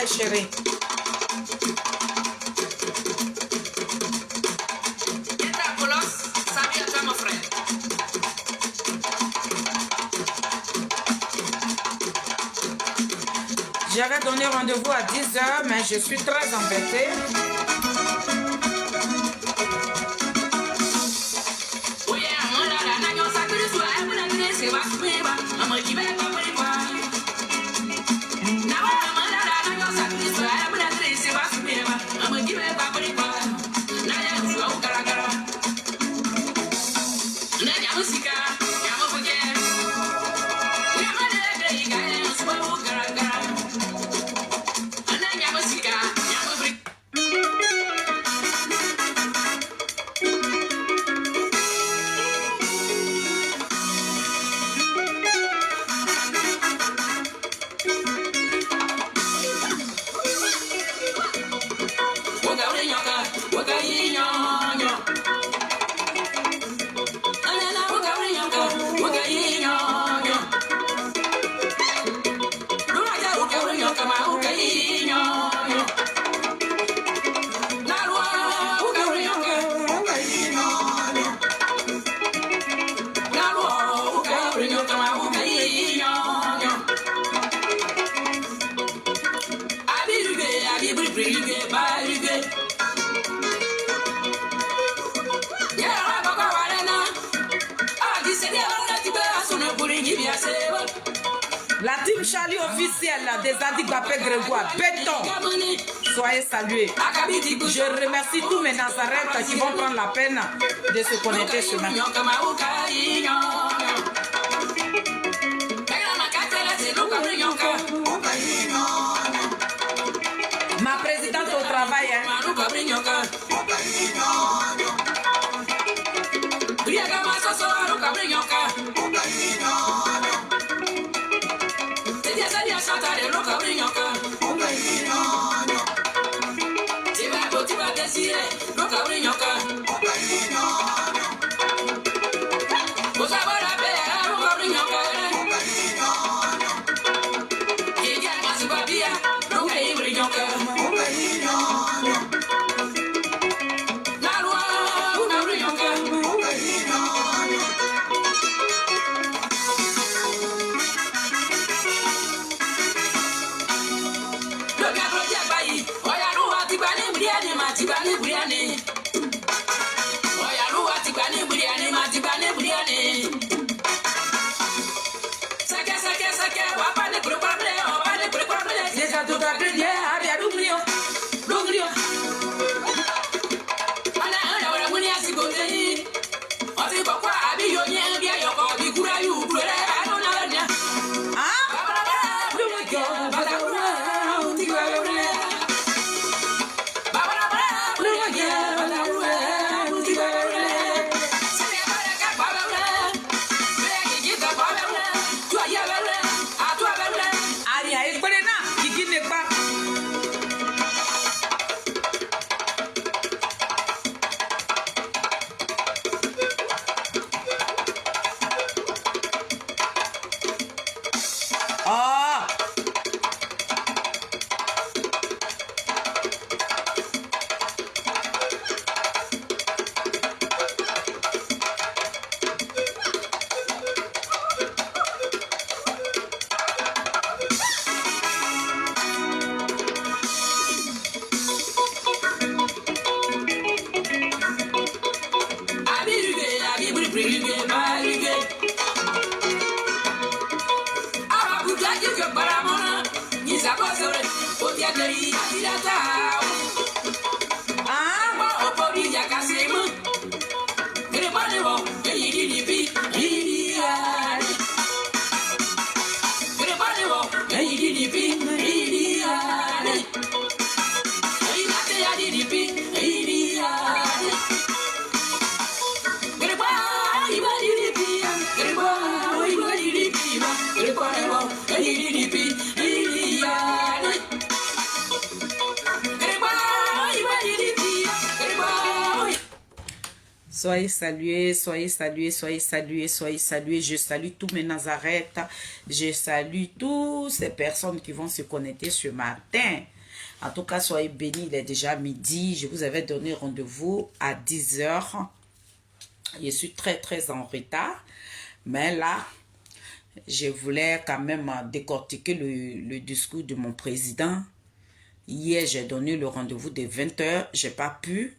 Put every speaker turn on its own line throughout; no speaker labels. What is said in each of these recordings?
chérie. J'avais donné rendez-vous à 10 h, mais je suis très embêtée. La team Charlie officielle des Adigbape Grégoire, béton. Soyez salués. Je remercie tous mes Nazarètes qui vont prendre la peine de se connecter ce matin. Ma présidente au travail. Soyez salués, soyez salués, soyez salués, soyez salués. Je salue tous mes Nazarètes. Je salue toutes ces personnes qui vont se connecter ce matin. En tout cas, soyez bénis, il est déjà midi. Je vous avais donné rendez-vous à 10 h. Je suis très en retard. Mais là, je voulais quand même décortiquer le discours de mon président. Hier, j'ai donné le rendez-vous de 20 h. Je n'ai pas pu.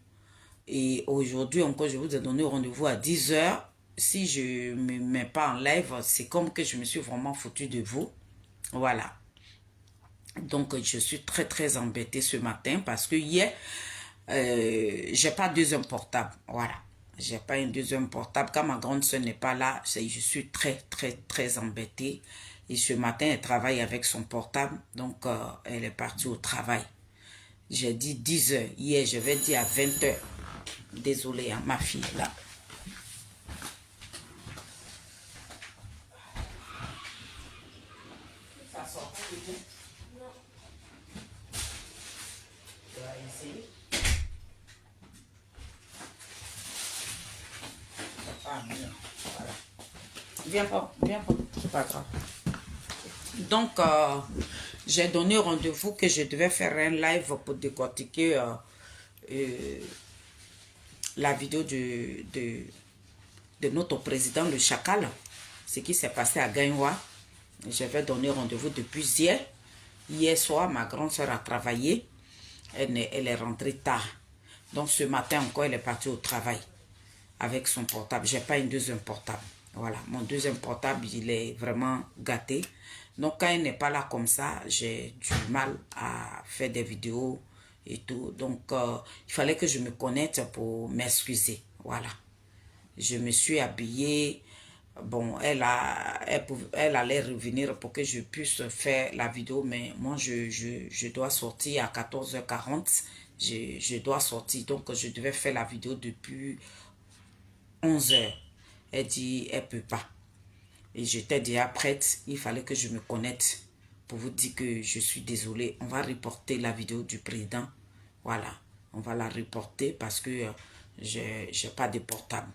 Et aujourd'hui encore, je vous ai donné rendez-vous à 10 h. Si je ne me mets pas en live, c'est comme que je me suis vraiment foutu de vous. Voilà. Donc, je suis très embêtée ce matin parce que hier, j'ai pas deuxième portable. Voilà. J'ai pas un deuxième portable. Quand ma grande soeur n'est pas là, je suis très embêtée. Et ce matin, elle travaille avec son portable. Donc, elle est partie au travail. J'ai dit 10 h. Hier, je vais dire à 20 h. Désolée, hein, ma fille, là. Ça sort pas bien? Non. Tu vas essayer? Ah, bien. Voilà. Viens pas, c'est pas grave. Donc, j'ai donné rendez-vous que je devais faire un live pour décortiquer la vidéo de notre président, le Chacal, ce qui s'est passé à Gagnoua. J'avais donné rendez-vous depuis hier. Hier soir, ma grande soeur a travaillé. Elle est rentrée tard. Donc, ce matin encore, elle est partie au travail avec son portable. Je n'ai pas une deuxième portable. Voilà, mon deuxième portable, il est vraiment gâté. Donc, quand elle n'est pas là comme ça, j'ai du mal à faire des vidéos et tout. Donc, il fallait que je me connecte pour m'excuser. Voilà. Je me suis habillée. Bon, elle allait revenir pour que je puisse faire la vidéo, mais moi, je dois sortir à 14 h 40. Je dois sortir, donc je devais faire la vidéo depuis 11 h. Elle dit, elle ne peut pas. Et j'étais déjà prête, il fallait que je me connecte pour vous dire que je suis désolée. On va reporter la vidéo du président. Voilà, on va la reporter parce que je n'ai pas de portable.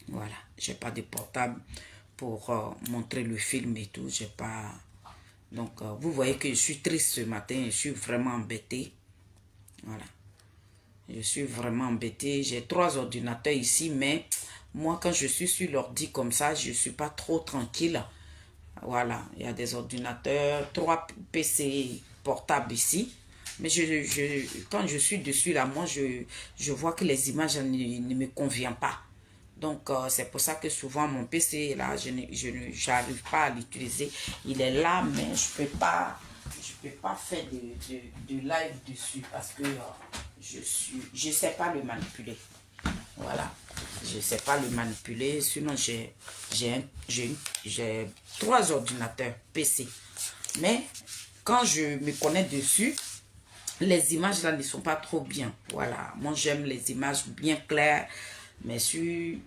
Voilà, j'ai pas de portable pour montrer le film et tout. J'ai pas. Donc, vous voyez que je suis triste ce matin. Je suis vraiment embêtée. Voilà. Je suis vraiment embêtée. J'ai 3 ordinateurs ici, mais moi, quand je suis sur l'ordi comme ça, je ne suis pas trop tranquille. Voilà, il y a des ordinateurs, 3 PC portables ici. Mais quand je suis dessus, là, moi, je vois que les images ne me conviennent pas. Donc, c'est pour ça que souvent, mon PC, là, je n'arrive pas à l'utiliser. Il est là, mais je peux pas faire de live dessus parce que je sais pas le manipuler. Voilà. Je sais pas le manipuler. Sinon, j'ai 3 ordinateurs PC. Mais, quand je me connais dessus, les images là ne sont pas trop bien. Voilà. Moi, j'aime les images bien claires. Mais sur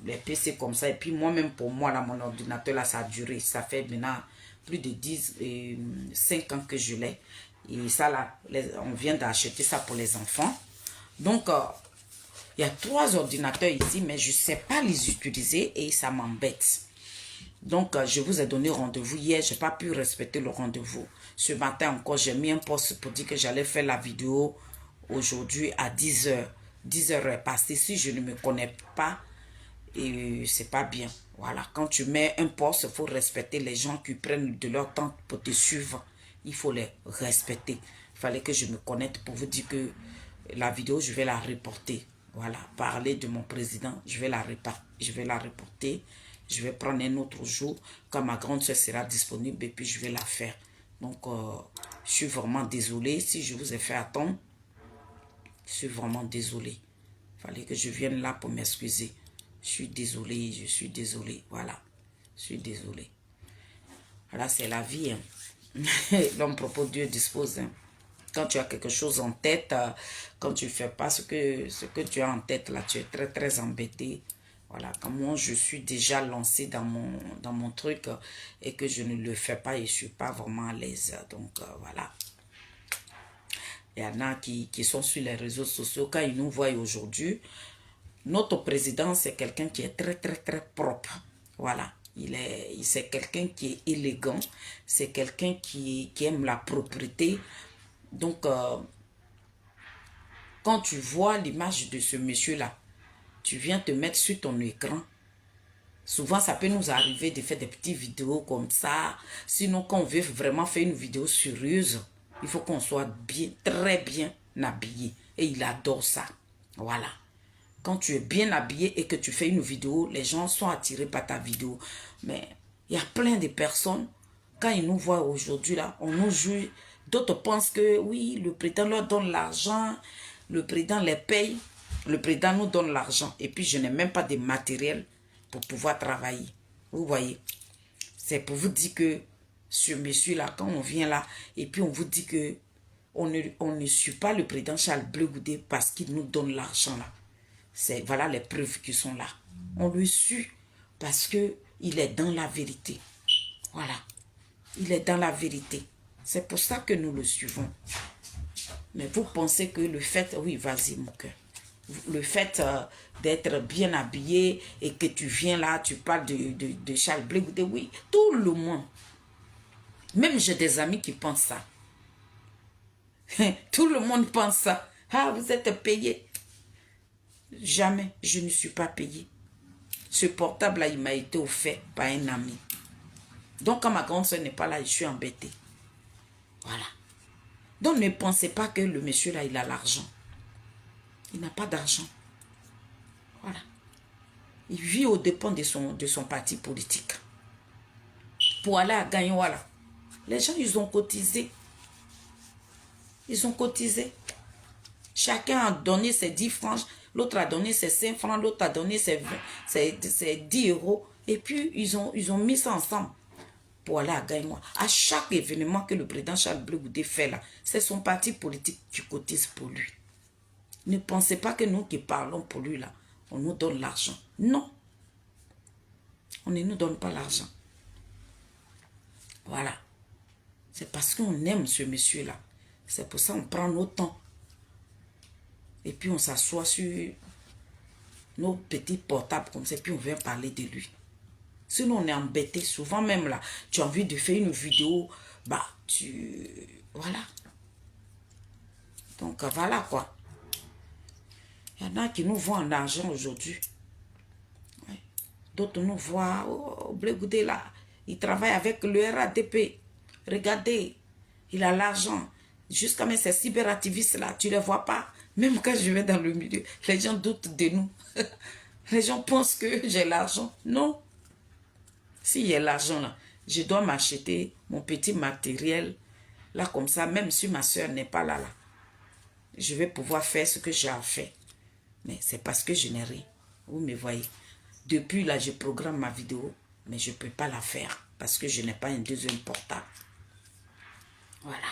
les PC comme ça, et puis moi-même pour moi, là, mon ordinateur, là, ça a duré. Ça fait maintenant plus de 5 ans que je l'ai. Et ça, là, on vient d'acheter ça pour les enfants. Donc, il y a 3 ordinateurs ici, mais je ne sais pas les utiliser et ça m'embête. Donc, je vous ai donné rendez-vous hier. Je n'ai pas pu respecter le rendez-vous. Ce matin encore, j'ai mis un post pour dire que j'allais faire la vidéo aujourd'hui à 10 h. 10 h est passé. Si je ne me connecte pas, et c'est pas bien. Voilà, quand tu mets un poste, il faut respecter les gens qui prennent de leur temps pour te suivre. Il faut les respecter. Il fallait que je me connecte pour vous dire que la vidéo, je vais la reporter. Voilà, parler de mon président, je vais la reporter. Je vais prendre un autre jour quand ma grande soeur sera disponible et puis je vais la faire. Donc, je suis vraiment désolée si je vous ai fait attendre. Je suis vraiment désolée. Il fallait que je vienne là pour m'excuser. Je suis désolée, voilà. Je suis désolée. Voilà, c'est la vie. Hein. L'homme propose, Dieu dispose. Hein. Quand tu as quelque chose en tête, quand tu ne fais pas ce que tu as en tête, là, tu es très embêté. Voilà, comme moi, je suis déjà lancée dans mon truc et que je ne le fais pas et je ne suis pas vraiment à l'aise. Donc, voilà. Il y en a qui sont sur les réseaux sociaux. Quand ils nous voient aujourd'hui, notre président, c'est quelqu'un qui est très propre. Voilà. C'est quelqu'un qui est élégant. C'est quelqu'un qui aime la propreté. Donc, quand tu vois l'image de ce monsieur-là, tu viens te mettre sur ton écran. Souvent, ça peut nous arriver de faire des petites vidéos comme ça. Sinon, quand on veut vraiment faire une vidéo sérieuse, il faut qu'on soit bien, très bien habillé. Et il adore ça. Voilà. Quand tu es bien habillé et que tu fais une vidéo, les gens sont attirés par ta vidéo. Mais il y a plein de personnes, quand ils nous voient aujourd'hui, là, on nous juge. D'autres pensent que oui, le président leur donne l'argent, le président les paye, le président nous donne l'argent. Et puis, je n'ai même pas de matériel pour pouvoir travailler. Vous voyez, c'est pour vous dire que ce monsieur-là, quand on vient là, et puis on vous dit que on ne suit pas le président Charles Blé Goudé parce qu'il nous donne l'argent là. Voilà les preuves qui sont là. On le suit parce que il est dans la vérité. Voilà. Il est dans la vérité. C'est pour ça que nous le suivons. Mais vous pensez que le fait... Oui, vas-y, mon cœur. Le fait d'être bien habillé et que tu viens là, tu parles de Charles Blé Goudé, oui, tout le monde. Même j'ai des amis qui pensent ça. Tout le monde pense ça. Ah, vous êtes payé. Jamais, je ne suis pas payé. Ce portable-là, il m'a été offert par un ami. Donc, quand ma grande soeur n'est pas là, je suis embêtée. Voilà. Donc, ne pensez pas que le monsieur-là, il a l'argent. Il n'a pas d'argent. Voilà. Il vit aux dépens de son parti politique. Pour aller à Gagnoula, les gens, ils ont cotisé. Ils ont cotisé. Chacun a donné ses 10 francs, l'autre a donné ses 5 francs, l'autre a donné ses 10 euros. Et puis, ils ont mis ça ensemble pour aller à Gagnoua. À chaque événement que le président Charles Blé Goudé fait là, c'est son parti politique qui cotise pour lui. Ne pensez pas que nous qui parlons pour lui là, on nous donne l'argent. Non. On ne nous donne pas l'argent. Voilà. C'est parce qu'on aime ce monsieur-là. C'est pour ça qu'on prend nos temps. Et puis on s'assoit sur nos petits portables comme ça, puis on vient parler de lui. Sinon on est embêté. Souvent même là, tu as envie de faire une vidéo, bah voilà. Donc voilà quoi. Il y en a qui nous voient en argent aujourd'hui. Ouais. D'autres nous voient au Blé Goudé là. Il travaille avec le RADP. Regardez, il a l'argent. Jusqu'à même ces cyberactivistes là, tu ne les vois pas. Même quand je vais dans le milieu, les gens doutent de nous. Les gens pensent que j'ai l'argent. Non. S'il y a l'argent là, je dois m'acheter mon petit matériel. Là comme ça, même si ma soeur n'est pas là, je vais pouvoir faire ce que j'ai à faire. Mais c'est parce que je n'ai rien. Vous me voyez. Depuis là, je programme ma vidéo, mais je ne peux pas la faire parce que je n'ai pas un deuxième portable. Voilà.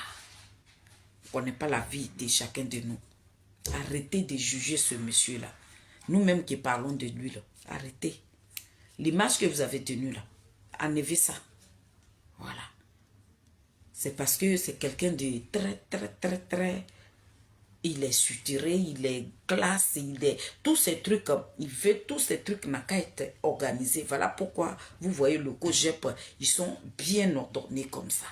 On n'est pas la vie de chacun de nous. Arrêtez de juger ce monsieur-là. Nous-mêmes qui parlons de lui, là, arrêtez. L'image que vous avez tenue là, enlevez ça. Voilà. C'est parce que c'est quelqu'un de très... Il est suturé, il est classe, il est... Tous ces trucs, il fait tous ces trucs n'a qu'à être organisés. Voilà pourquoi vous voyez le COJEP, ils sont bien ordonnés comme ça.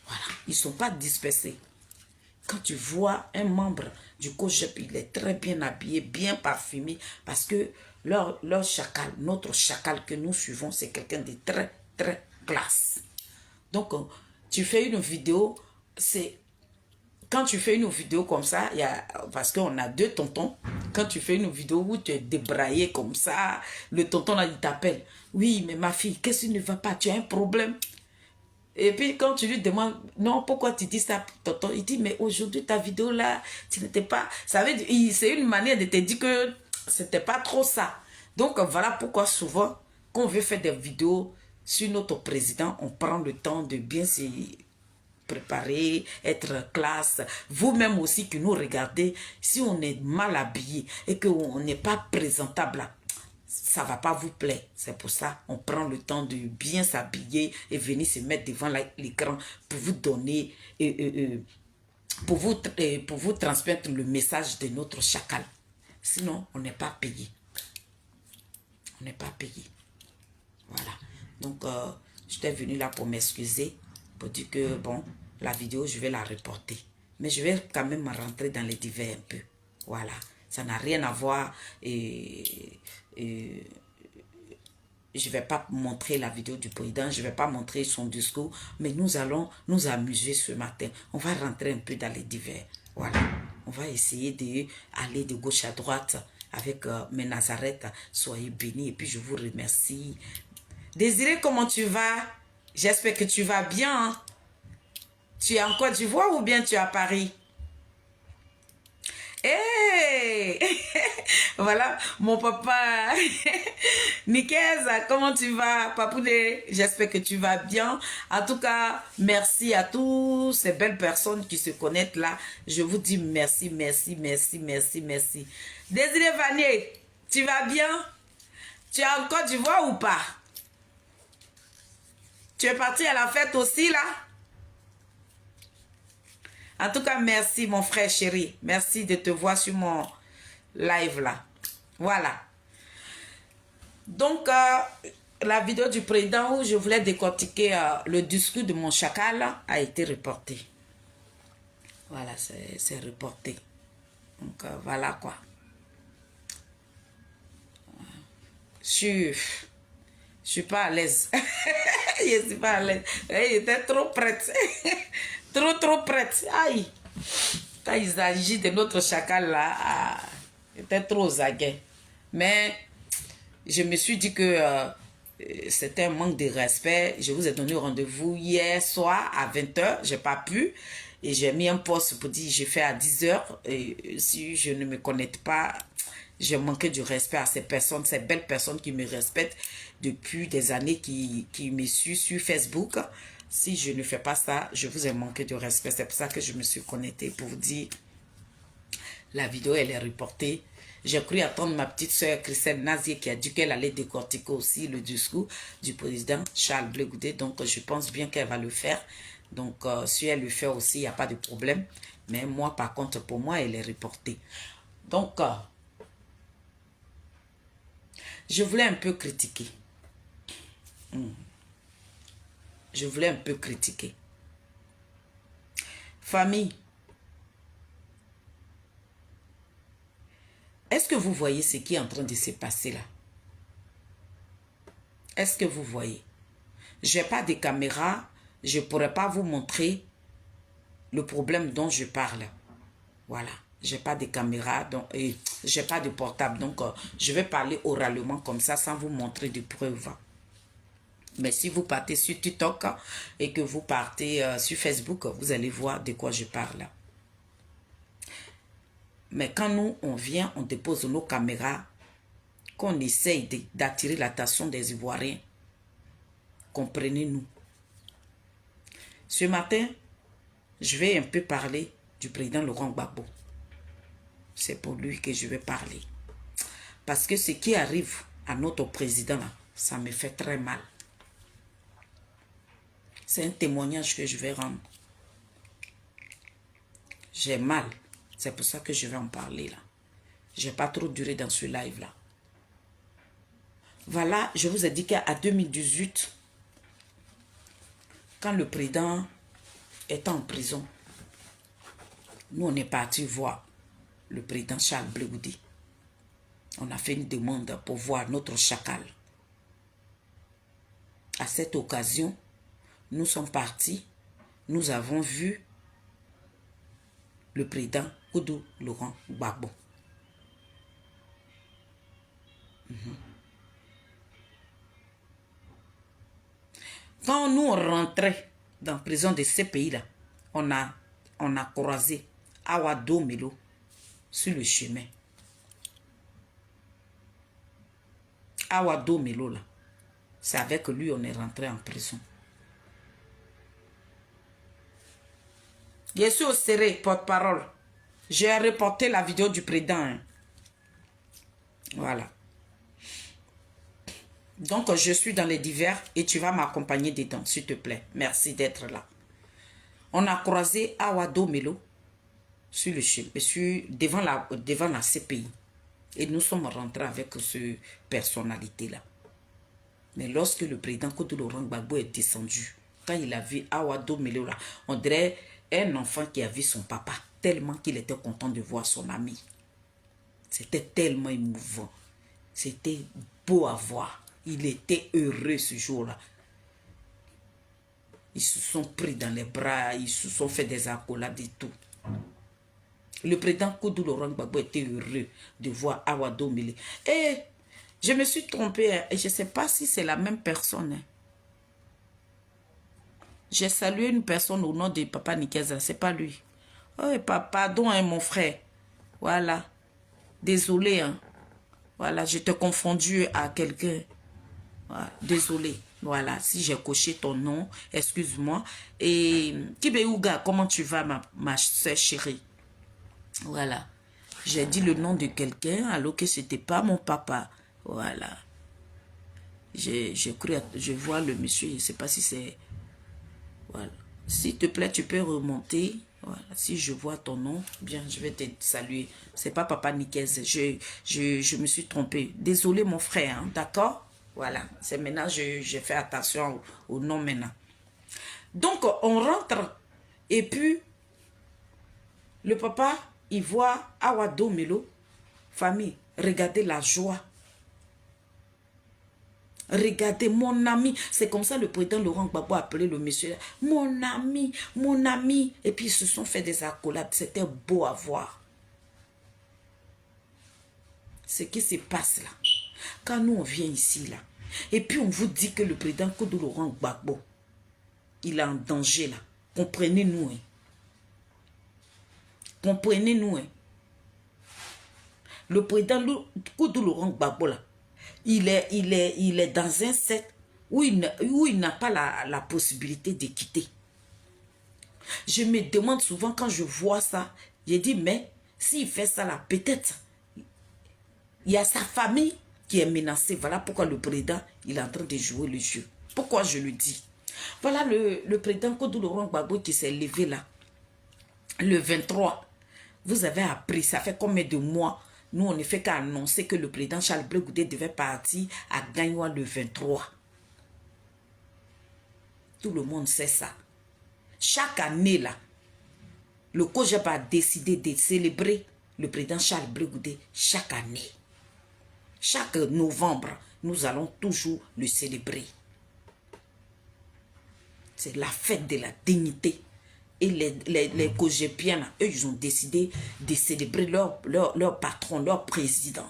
Voilà. Ils ne sont pas dispersés. Quand tu vois un membre du COJEP, il est très bien habillé, bien parfumé, parce que leur chacal, notre chacal que nous suivons, c'est quelqu'un de très classe. Donc, tu fais une vidéo, c'est... Quand tu fais une vidéo comme ça, parce qu'on a 2 tontons, quand tu fais une vidéo où tu es débraillé comme ça, le tonton là, il t'appelle. Oui, mais ma fille, qu'est-ce qui ne va pas? Tu as un problème? Et puis quand tu lui demandes, non, pourquoi tu dis ça, tonton? Il dit, mais aujourd'hui, ta vidéo là, tu n'étais pas... Ça veut dire, c'est une manière de te dire que c'était pas trop ça. Donc voilà pourquoi souvent, quand on veut faire des vidéos sur notre président, on prend le temps de bien se préparer, être classe. Vous-même aussi qui nous regardez, si on est mal habillé et qu'on n'est pas présentable là, ça ne va pas vous plaire. C'est pour ça on prend le temps de bien s'habiller et venir se mettre devant l'écran pour vous donner, pour vous transmettre le message de notre chacal. Sinon, on n'est pas payé. On n'est pas payé. Voilà. Donc, j'étais venue là pour m'excuser, pour dire que, bon, la vidéo, je vais la reporter. Mais je vais quand même rentrer dans les divers un peu. Voilà. Ça n'a rien à voir. Et je ne vais pas montrer la vidéo du président. Je ne vais pas montrer son discours. Mais nous allons nous amuser ce matin. On va rentrer un peu dans les divers. Voilà. On va essayer d'aller de gauche à droite avec mes Nazareth. Soyez bénis. Et puis je vous remercie. Désiré, comment tu vas? J'espère que tu vas bien. Hein? Tu es en Côte d'Ivoire ou bien tu es à Paris? Hey! Voilà, mon papa. Nikeza, comment tu vas? Papoulé, j'espère que tu vas bien. En tout cas, merci à tous ces belles personnes qui se connectent là. Je vous dis merci, merci, merci, merci, merci. Désiré Vanier, tu vas bien? Tu es en Côte d'Ivoire ou pas? Tu es parti à la fête aussi là? En tout cas, merci mon frère chéri. Merci de te voir sur mon live là. Voilà. Donc, la vidéo du président où je voulais décortiquer le discours de mon chacal a été reportée. Voilà, c'est reporté. Donc, voilà quoi. Je suis pas à l'aise. Je suis pas à l'aise. J'étais trop prête. trop prête. Aïe. Quand il s'agit de notre chacal là, j'étais trop zaguet. Mais je me suis dit que c'était un manque de respect. Je vous ai donné rendez-vous hier soir à 20 h. Je n'ai pas pu. Et j'ai mis un post pour dire je fais à 10 h. Et si je ne me connecte pas, j'ai manqué du respect à ces personnes, ces belles personnes qui me respectent depuis des années, qui me suivent sur Facebook. Si je ne fais pas ça, je vous ai manqué de respect. C'est pour ça que je me suis connectée pour vous dire la vidéo, elle est reportée. J'ai cru attendre ma petite soeur Christelle Nazier qui a dit qu'elle allait décortiquer aussi le discours du président Charles Blé Goudé. Donc, je pense bien qu'elle va le faire. Donc, si elle le fait aussi, il n'y a pas de problème. Mais moi, par contre, pour moi, elle est reportée. Donc, je voulais un peu critiquer. Je voulais un peu critiquer. Famille, est-ce que vous voyez ce qui est en train de se passer là? Est-ce que vous voyez? Je n'ai pas de caméra, je ne pourrais pas vous montrer le problème dont je parle. Voilà, je n'ai pas de caméra, et je n'ai pas de portable, donc je vais parler oralement comme ça sans vous montrer de preuves. Mais si vous partez sur TikTok et que vous partez sur Facebook, vous allez voir de quoi je parle. Mais quand nous, on vient, on dépose nos caméras, qu'on essaye d'attirer l'attention des Ivoiriens, comprenez-nous. Ce matin, je vais un peu parler du président Laurent Gbagbo. C'est pour lui que je vais parler. Parce que ce qui arrive à notre président, là, ça me fait très mal. C'est un témoignage que je vais rendre. J'ai mal. C'est pour ça que je vais en parler là. Je n'ai pas trop duré dans ce live là. Voilà, je vous ai dit qu'à 2018, quand le président était en prison, nous on est parti voir le président Charles Blé Goudé. On a fait une demande pour voir notre chacal. À cette occasion, nous sommes partis, nous avons vu le président Koudou Laurent Gbagbo. Quand nous on rentrait dans la prison de ces pays-là, on a croisé Awado Melo sur le chemin. Awado Melo là, c'est avec lui on est rentré en prison. Je suis au serré, porte-parole. J'ai reporté la vidéo du président. Hein. Voilà. Donc, je suis dans les divers et tu vas m'accompagner dedans, s'il te plaît. Merci d'être là. On a croisé Awado Melo sur le chemin, devant la CPI. Et nous sommes rentrés avec cette personnalité-là. Mais lorsque le président Koudou Laurent Gbagbo est descendu, quand il a vu Awa Domelo là, on dirait un enfant qui a vu son papa, tellement qu'il était content de voir son ami. C'était tellement émouvant. C'était beau à voir. Il était heureux ce jour-là. Ils se sont pris dans les bras, ils se sont fait des accolades et tout. Le président Koudou Laurent Gbagbo était heureux de voir Awa Domelo. Et je me suis trompée, hein, et je ne sais pas si c'est la même personne. Hein. J'ai salué une personne au nom de Papa Nikeza, c'est pas lui. Oh, pardon, hein, mon frère. Voilà. Désolé, hein. Voilà, je t'ai confondu à quelqu'un. Voilà. Désolé. Voilà, si j'ai coché ton nom, excuse-moi. Et Kibéouga, comment tu vas, ma soeur chérie? Voilà. J'ai dit le nom de quelqu'un alors que ce n'était pas mon papa. Voilà. Je vois le monsieur, je ne sais pas si c'est... Voilà. S'il te plaît, tu peux remonter. Voilà. Si je vois ton nom, bien, je vais te saluer. C'est pas Papa Nikez. Je me suis trompée. Désolé, mon frère. Hein, d'accord? Voilà. C'est maintenant, j'ai fait attention au nom maintenant. Donc, on rentre. Et puis, le papa, il voit Awa Domelo. Famille, regardez la joie. Regardez, mon ami. C'est comme ça le président Laurent Gbagbo a appelé le monsieur. Mon ami, mon ami. Et puis ils se sont fait des accolades. C'était beau à voir. Ce qui se passe là. Quand nous on vient ici là. Et puis on vous dit que le président Koudou Laurent Gbagbo, il est en danger là. Comprenez-nous. Hein. Comprenez-nous. Hein. Le président Koudou Laurent Gbagbo là. Il est dans un set où il n'a pas la possibilité de quitter. Je me demande souvent quand je vois ça, je dis mais s'il fait ça là, peut-être il y a sa famille qui est menacée. Voilà pourquoi le président il est en train de jouer le jeu. Pourquoi je le dis? Voilà le président Koudou Laurent Gbagbo qui s'est levé là. Le 23, vous avez appris, ça fait combien de mois? Nous, on ne fait qu'à annoncer que le président Charles Blé Goudé devait partir à Gagnoua le 23. Tout le monde sait ça. Chaque année, là, le COJEP a décidé de célébrer le président Charles Blé Goudé chaque année. Chaque novembre, nous allons toujours le célébrer. C'est la fête de la dignité. Et les COJEPiens, eux, ils ont décidé de célébrer leur patron, leur président,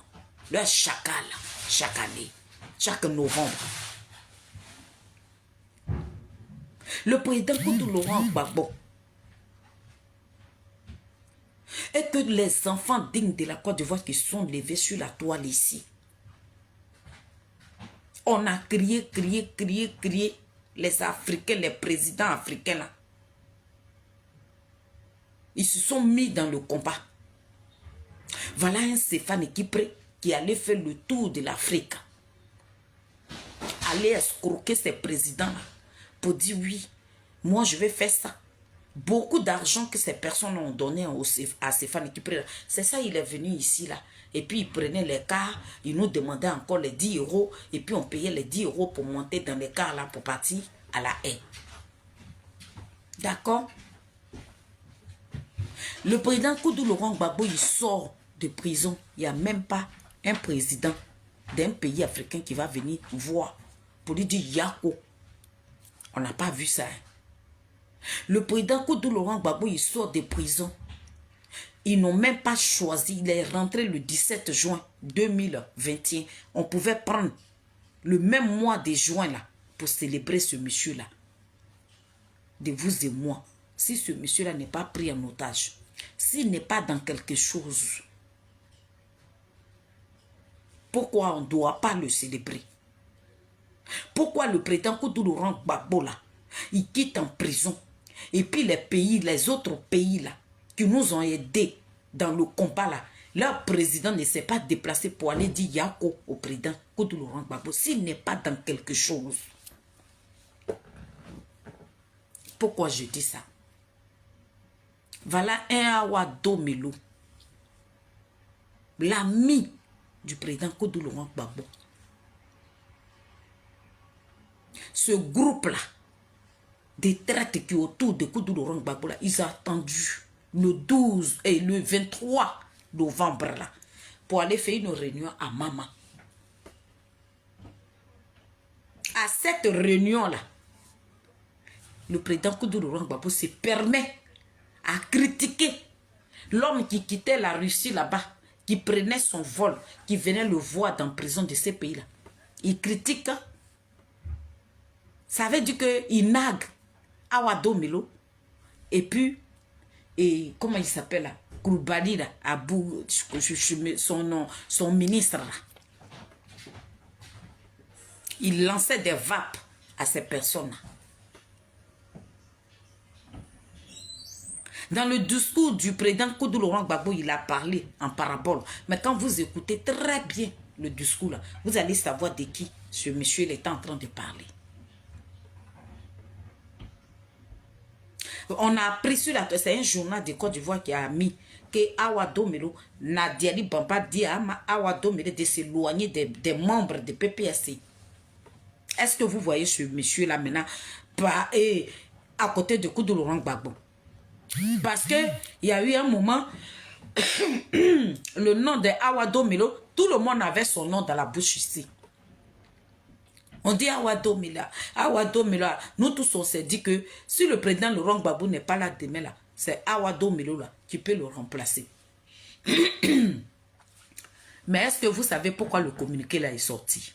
leur chacal, chaque année, chaque novembre. Le président Koudou Laurent Gbagbo. Et que les enfants dignes de la Côte d'Ivoire qui sont levés sur la toile ici. On a crié, crié, crié, crié. Les Africains, les présidents africains là. Ils se sont mis dans le combat. Voilà un Stéphane qui allait faire le tour de l'Afrique. Aller escroquer ces présidents-là pour dire oui, moi je vais faire ça. Beaucoup d'argent que ces personnes ont donné à Stéphane Kipré. C'est ça, il est venu ici là. Et puis il prenait les cars, il nous demandait encore les 10 euros. Et puis on payait les 10 euros pour monter dans les cars là pour partir à la haie. D'accord? Le président Koudou Laurent Gbagbo, il sort de prison. Il n'y a même pas un président d'un pays africain qui va venir voir pour lui dire Yako. On n'a pas vu ça. Le président Koudou Laurent Gbagbo, il sort de prison. Ils n'ont même pas choisi. Il est rentré le 17 juin 2021. On pouvait prendre le même mois de juin là pour célébrer ce monsieur-là. De vous et moi. Si ce monsieur-là n'est pas pris en otage, s'il n'est pas dans quelque chose, pourquoi on ne doit pas le célébrer? Pourquoi le président Koudou Laurent Gbagbo là, il quitte en prison? Et puis les pays, les autres pays là, qui nous ont aidés dans le combat là, leur président ne s'est pas déplacé pour aller dire Yako au président Koudou Laurent Gbagbo s'il n'est pas dans quelque chose. Pourquoi je dis ça? Voilà un Awa Domelo, l'ami du président Koudou Laurent Gbagbo. Ce groupe-là des traites qui autour de Koudou Laurent Gbagbo, là, ils ont attendu le 12 et le 23 novembre là, pour aller faire une réunion à Mama. À cette réunion-là, le président Koudou Laurent Gbagbo se permet à critiquer l'homme qui quittait la Russie là-bas, qui prenait son vol, qui venait le voir dans la prison de ces pays-là. Il critique. Ça veut dire qu'il nague Awado Melo. Et puis, comment il s'appelle là? Koulibaly là, Abou, son nom, son ministre là. Il lançait des vapes à ces personnes-là. Dans le discours du président Koudou Laurent Gbagbo, il a parlé en parabole. Mais quand vous écoutez très bien le discours, là, vous allez savoir de qui ce monsieur est en train de parler. On a appris sur la... C'est un journal de Côte d'Ivoire qui a mis que Awado Melo, Nadiali Bamba dit à Awado Melo de s'éloigner des membres de PPSC. Est-ce que vous voyez ce monsieur-là maintenant à côté de Koudou Laurent Gbagbo? Parce qu'il y a eu un moment, le nom de Awado Melo, tout le monde avait son nom dans la bouche ici. On dit Awado Melo, Awado Melo. Nous tous, on s'est dit que si le président Laurent Gbagbo n'est pas là demain, là, c'est Awado Melo là, qui peut le remplacer. Mais est-ce que vous savez pourquoi le communiqué là est sorti?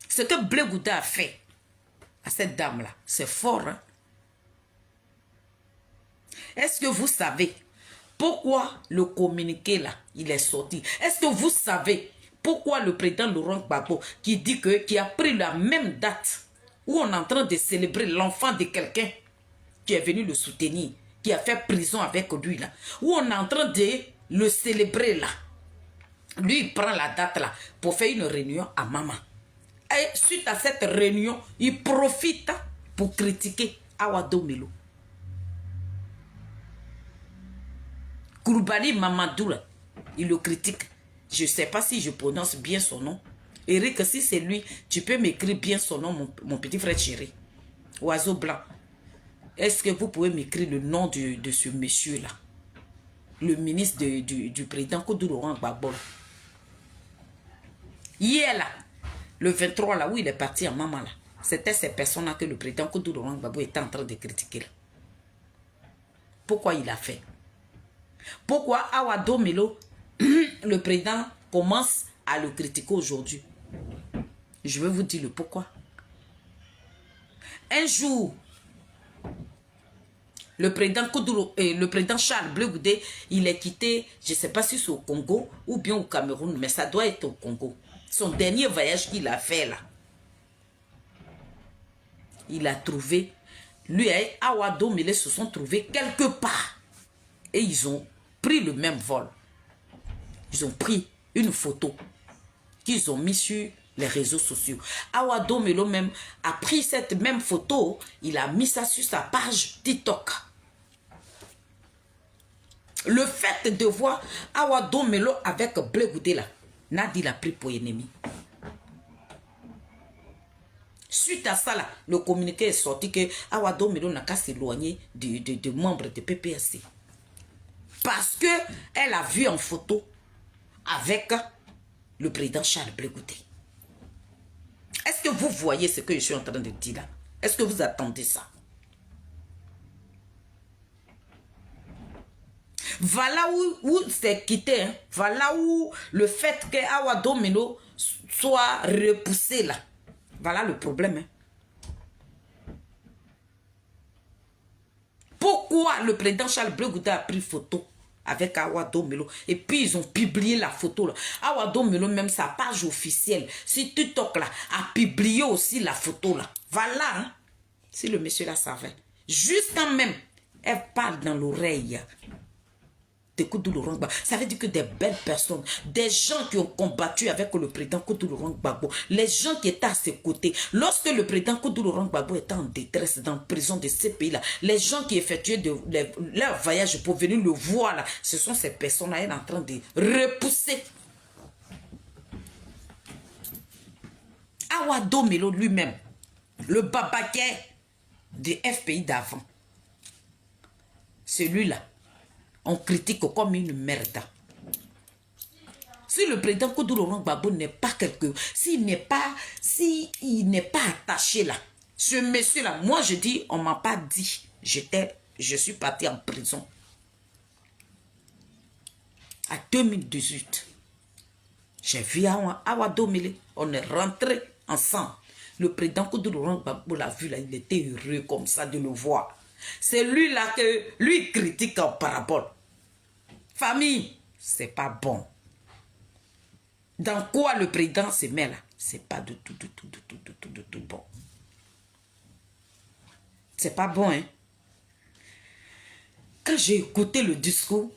Ce que Blé Gouda a fait à cette dame-là, c'est fort, hein? Est-ce que vous savez pourquoi le communiqué là, il est sorti? Est-ce que vous savez pourquoi le président Laurent Gbagbo qui a pris la même date où on est en train de célébrer l'enfant de quelqu'un qui est venu le soutenir, qui a fait prison avec lui là, où on est en train de le célébrer là. Lui, il prend la date là pour faire une réunion à Mama. Et suite à cette réunion, il profite pour critiquer Awado Melo. Koulibaly Mamadou, il le critique. Je ne sais pas si je prononce bien son nom. Eric, si c'est lui, tu peux m'écrire bien son nom, mon petit frère chéri. Oiseau blanc. Est-ce que vous pouvez m'écrire le nom de ce monsieur-là? Le ministre du président Koudou Laurent Gbagbo. Hier, là, le 23, là, où il est parti en Maman, là, c'était ces personnes-là que le président Koudou Laurent Gbagbo était en train de critiquer. Là. Pourquoi il a fait? Pourquoi Awado Melo, le président, commence à le critiquer aujourd'hui? Je vais vous dire le pourquoi. Un jour, le président Charles Blé Goudé, il est quitté, je ne sais pas si c'est au Congo ou bien au Cameroun, mais ça doit être au Congo. Son dernier voyage qu'il a fait là, il a trouvé, lui et Awado Melo se sont trouvés quelque part. Et ils ont pris le même vol. Ils ont pris une photo qu'ils ont mis sur les réseaux sociaux. Awado Melo même a pris cette même photo, il a mis ça sur sa page TikTok. Le fait de voir Awado Melo avec Blé Goudé là, Nadi l'a pris pour ennemi. Suite à ça, là, le communiqué est sorti que Awado Melo n'a qu'à s'éloigner de membres de PPSC. Parce qu'elle a vu en photo avec le président Charles Blé Goudé. Est-ce que vous voyez ce que je suis en train de dire là? Est-ce que vous attendez ça? Voilà où c'est quitté. Hein? Voilà où le fait que Awado Melo soit repoussé là. Voilà le problème. Hein? Pourquoi le président Charles Blé Goudé a pris photo avec Awado Melo et puis ils ont publié la photo là. Awado Melo même sa page officielle sur TikTok là a publié aussi la photo là. Voilà, hein? Si le monsieur là savait. Juste quand même, elle parle dans l'oreille de Koudou Laurent Gbagbo. Ça veut dire que des belles personnes, des gens qui ont combattu avec le président Koudou Laurent Gbagbo, les gens qui étaient à ses côtés, lorsque le président Koudou Laurent Gbagbo était en détresse dans la prison de ces pays-là, les gens qui effectuaient leur voyage pour venir le voir, là, ce sont ces personnes-là en train de repousser. Awado Melo lui-même, Le babaquet du FPI d'avant. Celui-là, on critique comme une merde. Si le président Koudou Laurent Gbagbo n'est pas quelque... S'il n'est pas attaché là, ce monsieur-là, moi je dis, on ne m'a pas dit. Je suis parti en prison. À 2018. J'ai vu Awa Domile, on est rentré ensemble. Le président Koudou Laurent Gbagbo l'a vu là, il était heureux comme ça de le voir. C'est lui là que lui critique en parabole. Famille, c'est pas bon. Dans quoi le président se met là? C'est pas du tout bon. C'est pas bon, hein? Quand j'ai écouté le discours,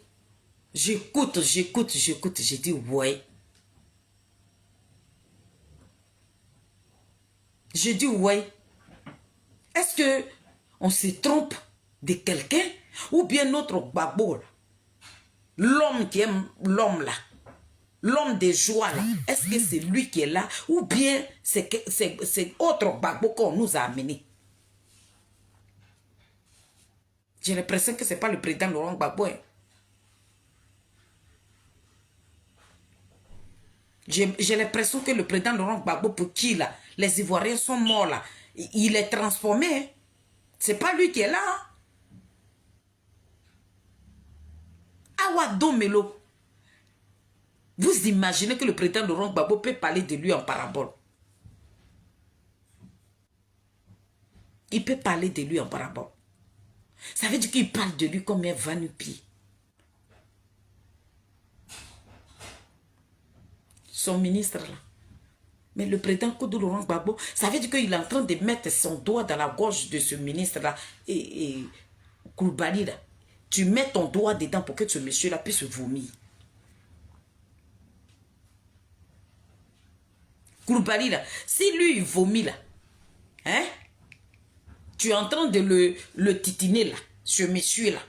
j'écoute, j'ai dit ouais. J'ai dit ouais. Est-ce que on se trompe de quelqu'un ou bien notre Gbagbo, l'homme qui aime l'homme là, l'homme des joies là, est-ce que c'est lui qui est là ou bien c'est autre Gbagbo qu'on nous a amené? J'ai l'impression que ce n'est pas le président Laurent Gbagbo. Hein. J'ai l'impression que le président Laurent Gbagbo, pour qui là, les Ivoiriens sont morts là, il est transformé. Hein. Ce n'est pas lui qui est là. Hein. Awa Domelo. Vous imaginez que le président Laurent Gbagbo peut parler de lui en parabole? Il peut parler de lui en parabole. Ça veut dire qu'il parle de lui comme un va-nu-pied. Son ministre là. Mais le président Koudou Laurent Gbagbo, ça veut dire qu'il est en train de mettre son doigt dans la gorge de ce ministre là. Et Koulibaly là. Tu mets ton doigt dedans pour que ce monsieur là puisse vomir. Koulibaly là. Si lui il vomit là. Hein? Tu es en train de le titiner là. Ce monsieur là.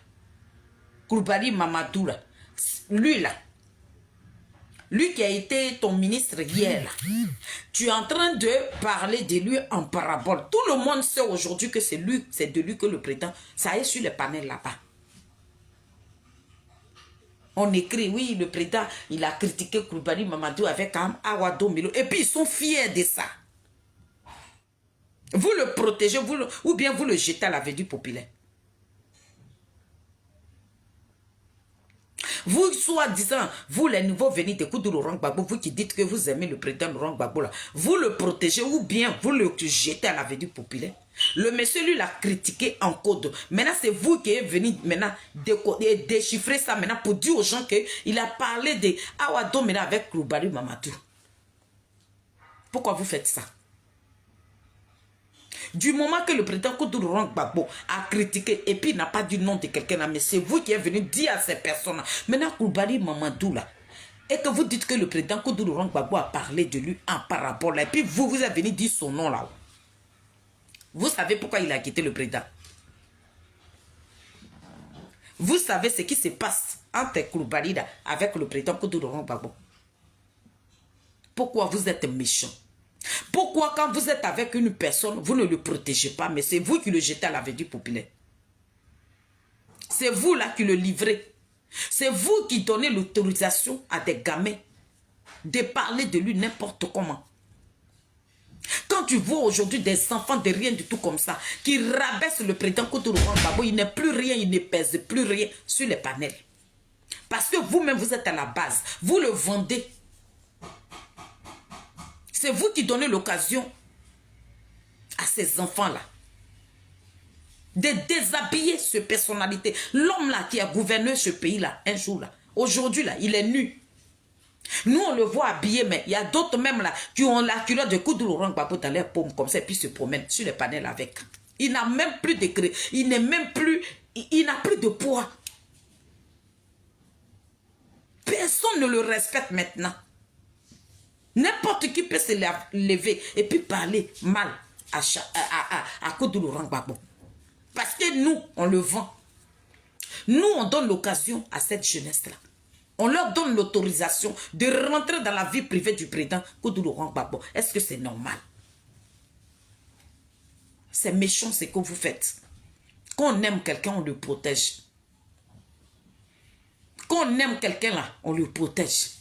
Koulibaly Mamadou là. Lui là. Lui qui a été ton ministre hier là. Tu es en train de parler de lui en parabole. Tout le monde sait aujourd'hui que c'est de lui que le président. Ça est sur les panels là-bas. On écrit, oui, le président, il a critiqué Koulibaly Mamadou avec Awa Domelo. Et puis ils sont fiers de ça. Vous le protégez, ou bien vous le jetez à la vedue populaire. Vous, soi-disant, vous les nouveaux venus de Koudou Laurent Gbagbo, vous qui dites que vous aimez le président Laurent Gbagbo, là, vous le protégez ou bien vous le jetez à la vedue populaire. Le monsieur, lui, l'a critiqué en code. Maintenant, c'est vous qui êtes venu maintenant déchiffrer ça maintenant pour dire aux gens qu'il a parlé de Awa Domelo avec Koulibaly Mamadou. Pourquoi vous faites ça? Du moment que le président Koudou Laurent Gbagbo a critiqué et puis n'a pas dit nom de quelqu'un, mais c'est vous qui êtes venu dire à ces personnes. Maintenant, Koulibaly Mamadou là, et que vous dites que le président Koudou Laurent Gbagbo a parlé de lui en parabole, et puis vous êtes venu dire son nom là. Vous savez pourquoi il a quitté le président? Vous savez ce qui se passe entre Koulibaly là avec le président Koudou Laurent Gbagbo? Pourquoi vous êtes méchant? Pourquoi quand vous êtes avec une personne, vous ne le protégez pas, mais c'est vous qui le jetez à la vedue populaire? C'est vous là qui le livrez. C'est vous qui donnez l'autorisation à des gamins de parler de lui n'importe comment. Quand tu vois aujourd'hui des enfants de rien du tout comme ça, qui rabaissent le président Koudou Laurent Gbagbo, il n'est plus rien, il ne pèse plus rien sur les panels. Parce que vous-même, vous êtes à la base. Vous le vendez. C'est vous qui donnez l'occasion à ces enfants-là de déshabiller cette personnalité. L'homme là qui a gouverné ce pays-là, un jour là, aujourd'hui là, il est nu. Nous, on le voit habillé, mais il y a d'autres même là qui ont la culotte de Koudou Laurent Gbagbo dans leurs paumes comme ça, et puis se promènent sur les panels avec. Il n'a même plus de gré, il n'est même plus, il n'a plus de poids. Personne ne le respecte maintenant. N'importe qui peut se lever et puis parler mal à Koudou Laurent Gbagbo. Parce que nous, on le vend. Nous, on donne l'occasion à cette jeunesse-là. On leur donne l'autorisation de rentrer dans la vie privée du président Koudou Laurent Gbagbo. Est-ce que c'est normal? C'est méchant ce que vous faites. Quand on aime quelqu'un, on le protège. Quand on aime quelqu'un là, on le protège.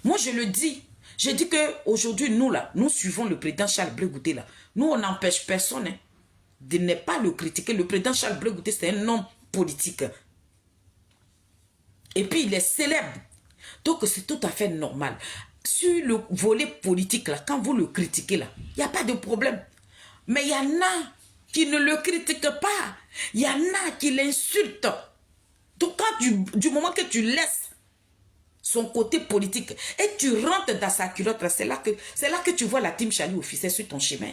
Moi, je le dis. Je dis qu'aujourd'hui, nous là, nous suivons le président Charles Blé Goudé là. Nous, on n'empêche personne hein, de ne pas le critiquer. Le président Charles Blé Goudé, c'est un homme politique. Et puis, il est célèbre. Donc, c'est tout à fait normal. Sur le volet politique là, quand vous le critiquez là, il n'y a pas de problème. Mais il y en a qui ne le critiquent pas. Il y en a qui l'insultent. Donc, quand du moment que tu laisses son côté politique et tu rentres dans sa culotte, c'est là que tu vois la team Chali officielle sur ton chemin.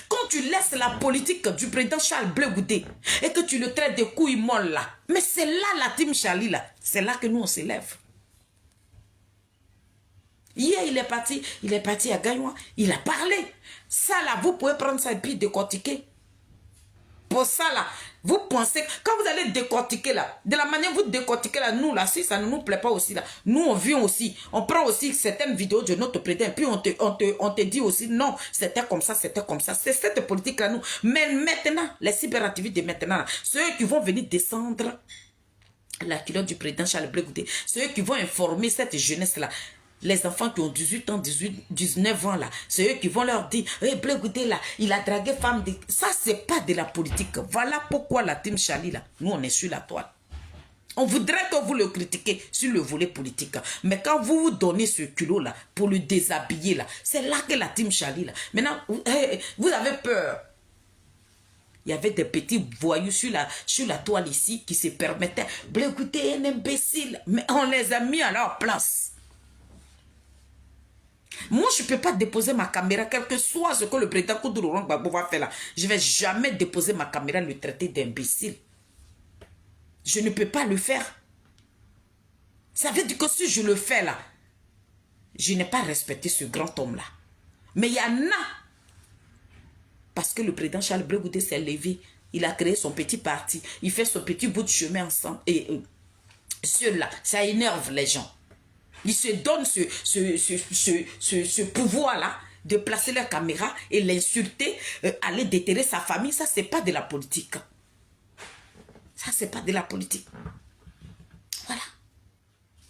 Quand tu laisses la politique du président Charles Blé Goudé et que tu le traites de couilles molles là, mais c'est là la team Chali là, c'est là que nous on s'élève. Hier il est parti à Gagnoua, il a parlé. Ça là, vous pouvez prendre ça et puis décortiquer. Pour ça là, vous pensez, quand vous allez décortiquer là, de la manière vous décortiquez là, nous là, si ça ne nous plaît pas aussi là, nous on vient aussi, on prend aussi certaines vidéos de notre président, puis on te dit aussi, non, c'était comme ça, c'est cette politique là, nous. Mais maintenant, les cyberactivistes de maintenant, là, ceux qui vont venir descendre la culotte du président Charles Blé Goudé, ceux qui vont informer cette jeunesse là, les enfants qui ont 18 ans, 19 ans là, c'est eux qui vont leur dire, hey, Blé Goudé là, il a dragué femme. Ça, c'est pas de la politique. Voilà pourquoi la team Chali là, nous on est sur la toile. On voudrait que vous le critiquiez sur le volet politique. Mais quand vous vous donnez ce culot là, pour le déshabiller là, c'est là que la team Chali là. Maintenant, vous avez peur. Il y avait des petits voyous sur la toile ici qui se permettaient. Blé Goudé est un imbécile. Mais on les a mis à leur place. Moi, je ne peux pas déposer ma caméra, quel que soit ce que le président Koudou Laurent Gbagbo va faire là. Je ne vais jamais déposer ma caméra et le traiter d'imbécile. Je ne peux pas le faire. Ça veut dire que si je le fais là, je n'ai pas respecté ce grand homme-là. Mais il y en a. Parce que le président Charles Blé Goudé s'est levé. Il a créé son petit parti. Il fait son petit bout de chemin ensemble. Et ceux-là, ça énerve les gens. Ils se donnent ce pouvoir-là de placer la caméra et l'insulter, aller déterrer sa famille. Ça, c'est pas de la politique. Ça, c'est pas de la politique. Voilà.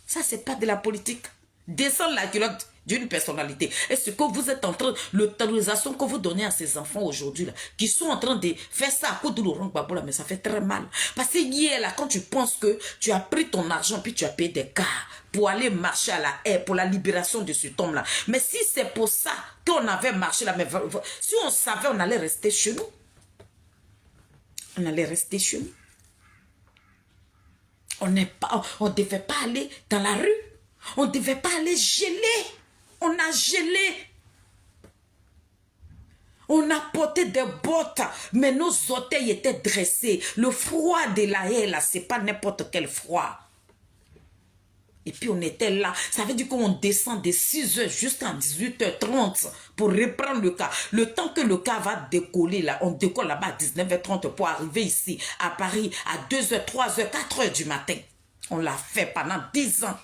Ça, c'est pas de la politique. Descendre la culotte d'une personnalité. Et ce que vous êtes en train, l'autorisation que vous donnez à ces enfants aujourd'hui, là, qui sont en train de faire ça à cause de Laurent Gbagbo, là, mais ça fait très mal. Parce que hier, là, quand tu penses que tu as pris ton argent, puis tu as payé des cars pour aller marcher à la haie, pour la libération de cet homme-là. Mais si c'est pour ça qu'on avait marché là, mais si on savait, on allait rester chez nous. On allait rester chez nous. On ne devait pas aller dans la rue. On ne devait pas aller geler. On a gelé. On a porté des bottes, mais nos orteils étaient dressés. Le froid de la haie, là, c'est pas n'importe quel froid. Et puis on était là. Ça veut dire qu'on descend de 6h jusqu'à 18h30 pour reprendre le cas. Le temps que le cas va décoller, là, on décolle là-bas à 19h30 pour arriver ici, à Paris, à 2h, 3h, 4h du matin. On l'a fait pendant 10 ans.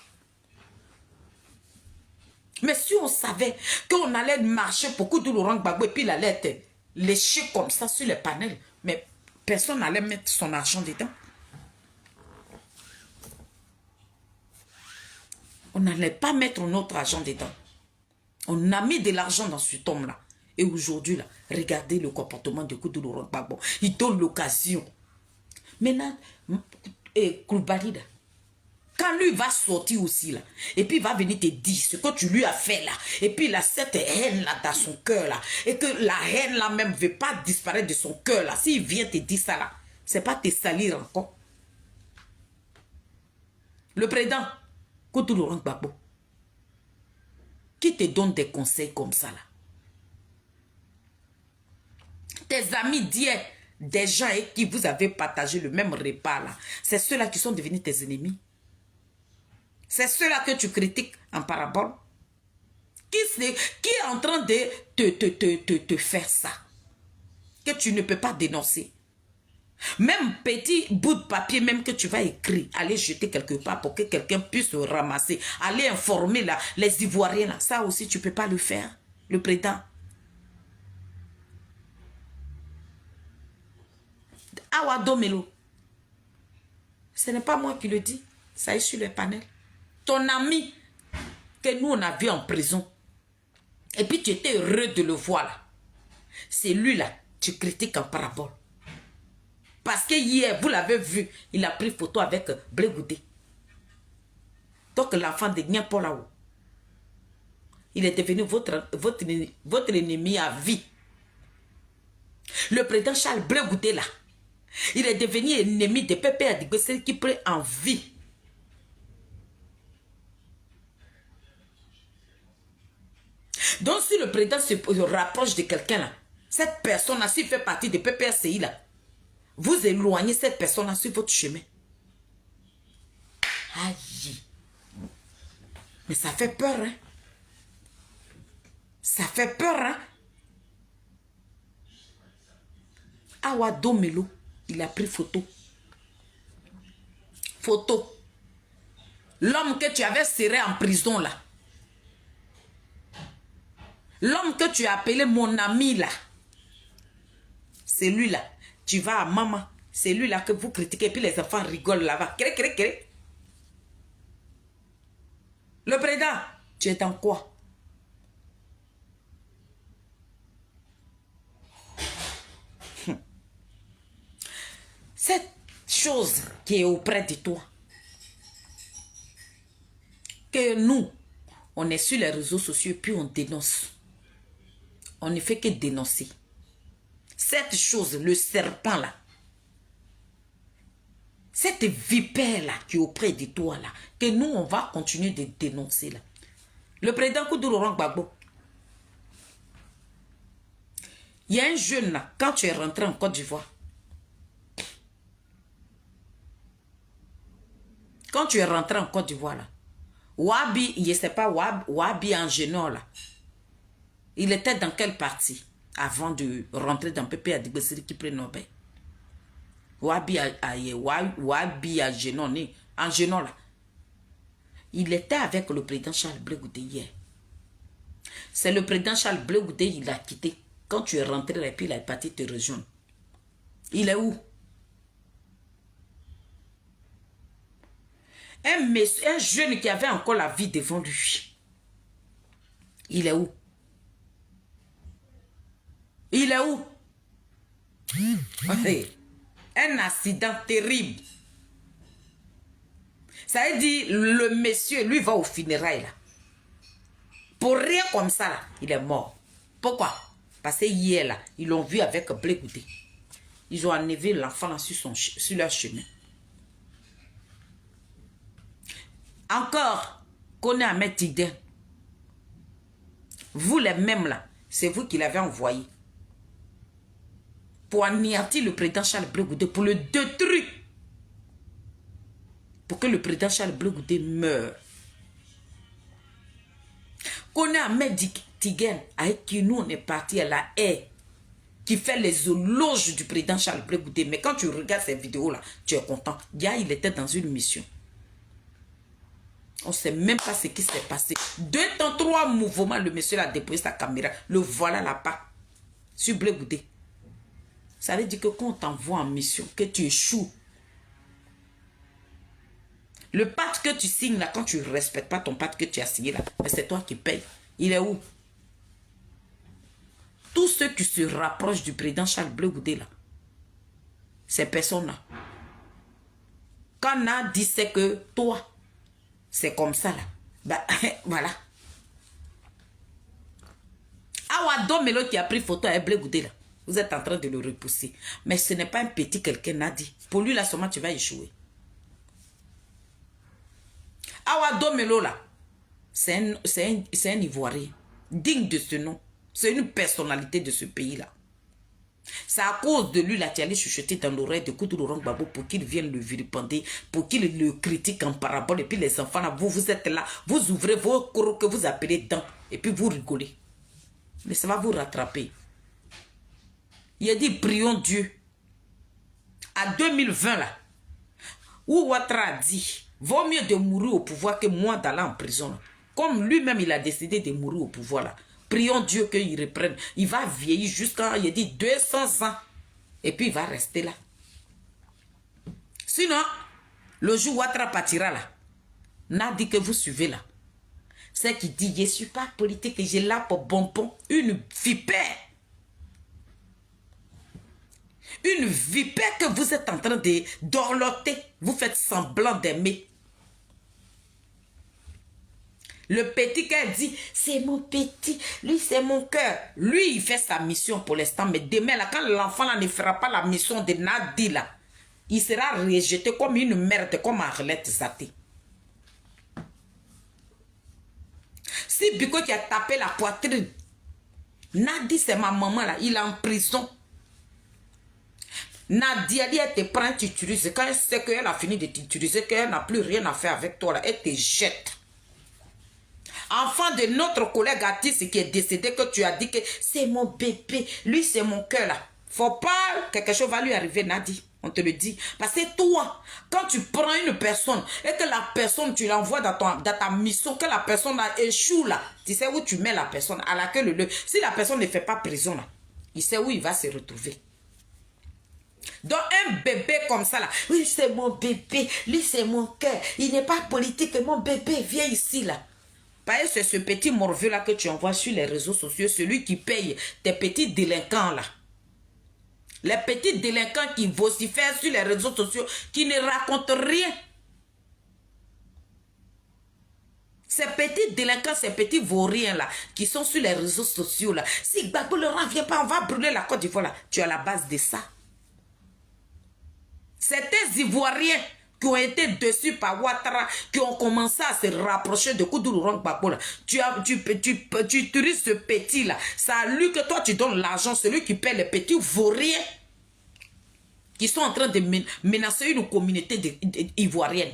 Mais si on savait qu'on allait marcher pour Koudou Laurent Gbagbo et puis il allait être léché comme ça sur les panels, mais personne n'allait mettre son argent dedans. On n'allait pas mettre notre argent dedans. On a mis de l'argent dans cet homme-là. Et aujourd'hui, là, regardez le comportement de Koudou Laurent Gbagbo. Il donne l'occasion. Maintenant, Koulibaly, quand lui va sortir aussi là, et puis il va venir te dire ce que tu lui as fait là, et puis il a cette haine là dans son cœur là, et que la haine là même ne veut pas disparaître de son cœur là, s'il vient te dire ça là, c'est pas te salir encore. Le président, Koudou Laurent Gbagbo, qui te donne des conseils comme ça là? Tes amis d'hier, des gens avec qui vous avez partagé le même repas là, c'est ceux-là qui sont devenus tes ennemis. C'est ceux-là que tu critiques en parabole. Qui est en train de te faire ça? Que tu ne peux pas dénoncer. Même petit bout de papier, même que tu vas écrire, aller jeter quelque part pour que quelqu'un puisse le ramasser, aller informer là, les Ivoiriens là, ça aussi tu ne peux pas le faire. le président. Awa Domelo. Ce n'est pas moi qui le dis. Ça est sur le panel. Ton ami que nous on a vu en prison. Et puis tu étais heureux de le voir là. C'est lui là. Tu critiques en parabole. Parce que hier, vous l'avez vu, il a pris photo avec Blé Goudé. Donc l'enfant de Niapo là-haut. Il est devenu votre ennemi à vie. Le président Charles Blé Goudé là. Il est devenu ennemi de Pépé Adigbe, celle qui prend en vie. Donc si le président se rapproche de quelqu'un là, cette personne là, s'il fait partie de PPRCI là, vous éloignez cette personne là sur votre chemin. Aïe. Mais ça fait peur, hein. Ça fait peur, hein. Awa Domelo, il a pris photo. Photo. L'homme que tu avais serré en prison là. L'homme que tu as appelé mon ami là. C'est lui là. Tu vas à maman. C'est lui là que vous critiquez. Et puis les enfants rigolent là-bas. Le président, tu es dans quoi? Cette chose qui est auprès de toi, que nous, on est sur les réseaux sociaux puis on dénonce. On ne fait que dénoncer. Cette chose, le serpent là, cette vipère là qui est auprès de toi là, que nous on va continuer de dénoncer là. Le président Koudou Laurent Gbagbo, il y a un jeune là, quand tu es rentré en Côte d'Ivoire, quand tu es rentré en Côte d'Ivoire là, Wabi, je ne sais pas, Wabi en génor là, il était dans quelle partie avant de rentrer dans Pépé Adigbe qui prend Nobel? Wabi à Génon, en Génon là. Il était avec le président Charles Blé Goudé hier. C'est le président Charles Blé Goudé, il a quitté. Quand tu es rentré et puis il est parti te rejoindre. Il est où? Un jeune qui avait encore la vie devant lui. Il est où? Il est où? Un accident terrible. Ça veut dire, le monsieur, lui, va au funérailles là. Pour rien comme ça, là, il est mort. Pourquoi? Parce que hier, là, ils l'ont vu avec Blé Goudé. Ils ont enlevé l'enfant là sur leur chemin. Encore, Kone Ahmed Tigden. Vous les mêmes là, c'est vous qui l'avez envoyé. Pour anéantir le président Charles Blé Goudé, pour le détruire. Pour que le président Charles Blé Goudé meure. Kone Ahmed Tigden, avec qui nous on est parti à la haie, qui fait les éloges du président Charles Blé Goudé. Mais quand tu regardes ces vidéos là, tu es content. Hier, il était dans une mission. On ne sait même pas ce qui s'est passé. 2 temps, 3 mouvements, le monsieur a déployé sa caméra. Le voilà là-bas. Sur Blé Goudé. Ça veut dire que quand on t'envoie en mission, que tu échoues. Le pacte que tu signes là, quand tu ne respectes pas ton pacte que tu as signé là, c'est toi qui payes. Il est où? Tous ceux qui se rapprochent du président Charles Blé Goudé là, ces personnes-là, quand on a dit c'est que toi, c'est comme ça là. Bah, voilà. Awa Domelo qui a pris photo avec Blé Goudé là. Vous êtes en train de le repousser. Mais ce n'est pas un petit quelqu'un n'a dit. Pour lui là seulement tu vas échouer. Awa Domelo là. C'est un Ivoirien. Digne de ce nom. C'est une personnalité de ce pays là. C'est à cause de lui là tu allais chuchoter dans l'oreille de Koudou Laurent Gbagbo pour qu'il vienne le vilipender, pour qu'il le critique en parabole. Et puis les enfants là, vous êtes là, vous ouvrez vos crocs que vous appelez dents et puis vous rigolez. Mais ça va vous rattraper. Il a dit prions Dieu. À 2020 là, où Ouattara a dit vaut mieux de mourir au pouvoir que moi d'aller en prison là. Comme lui-même il a décidé de mourir au pouvoir là. Prions Dieu qu'il reprenne. Il va vieillir jusqu'à, il dit, 200 ans. Et puis il va rester là. Sinon, le jour où Ouattara partira là, n'a dit que vous suivez là. C'est qui dit, je ne suis pas politique, j'ai là pour bonbon. Une vipère. Une vipère que vous êtes en train de dorloter. Vous faites semblant d'aimer. Le petit cœur dit, c'est mon petit, lui c'est mon cœur. Lui, il fait sa mission pour l'instant, mais demain, là, quand l'enfant là ne fera pas la mission de Nadi, là, il sera rejeté comme une merde, comme Arlette Zate. Si Biko qui a tapé la poitrine, Nadi c'est ma maman là, il est en prison. Nadia, elle te prend, t'utilises. Quand elle sait qu'elle a fini de t'utiliser, qu'elle n'a plus rien à faire avec toi, là, elle te jette. Enfant de notre collègue artiste qui est décédé, que tu as dit que c'est mon bébé, lui c'est mon cœur là. Faut pas, quelque chose va lui arriver, Nadi. On te le dit. Parce que toi, quand tu prends une personne et que la personne, tu l'envoies dans ta mission, que la personne a échoué là, tu sais où tu mets la personne, à laquelle si la personne ne fait pas prison là, il sait où il va se retrouver. Donc un bébé comme ça là, oui c'est mon bébé, lui c'est mon cœur, il n'est pas politique, mon bébé viens ici là. C'est ce petit morveux là que tu envoies sur les réseaux sociaux, celui qui paye tes petits délinquants là. Les petits délinquants qui vocifèrent sur les réseaux sociaux, qui ne racontent rien. Ces petits délinquants, ces petits vauriens là, qui sont sur les réseaux sociaux là. Si Gbagbo Laurent ne vient pas, on va brûler la Côte d'Ivoire là. Tu es à la base de ça. Certains Ivoiriens qui ont été dessus par Ouattara, qui ont commencé à se rapprocher de Koudou Laurent Gbagbo là. Tu utilises ce petit là. Ça a lui que toi tu donnes l'argent, celui qui paie les petits vauriens qui sont en train de menacer une communauté ivoirienne.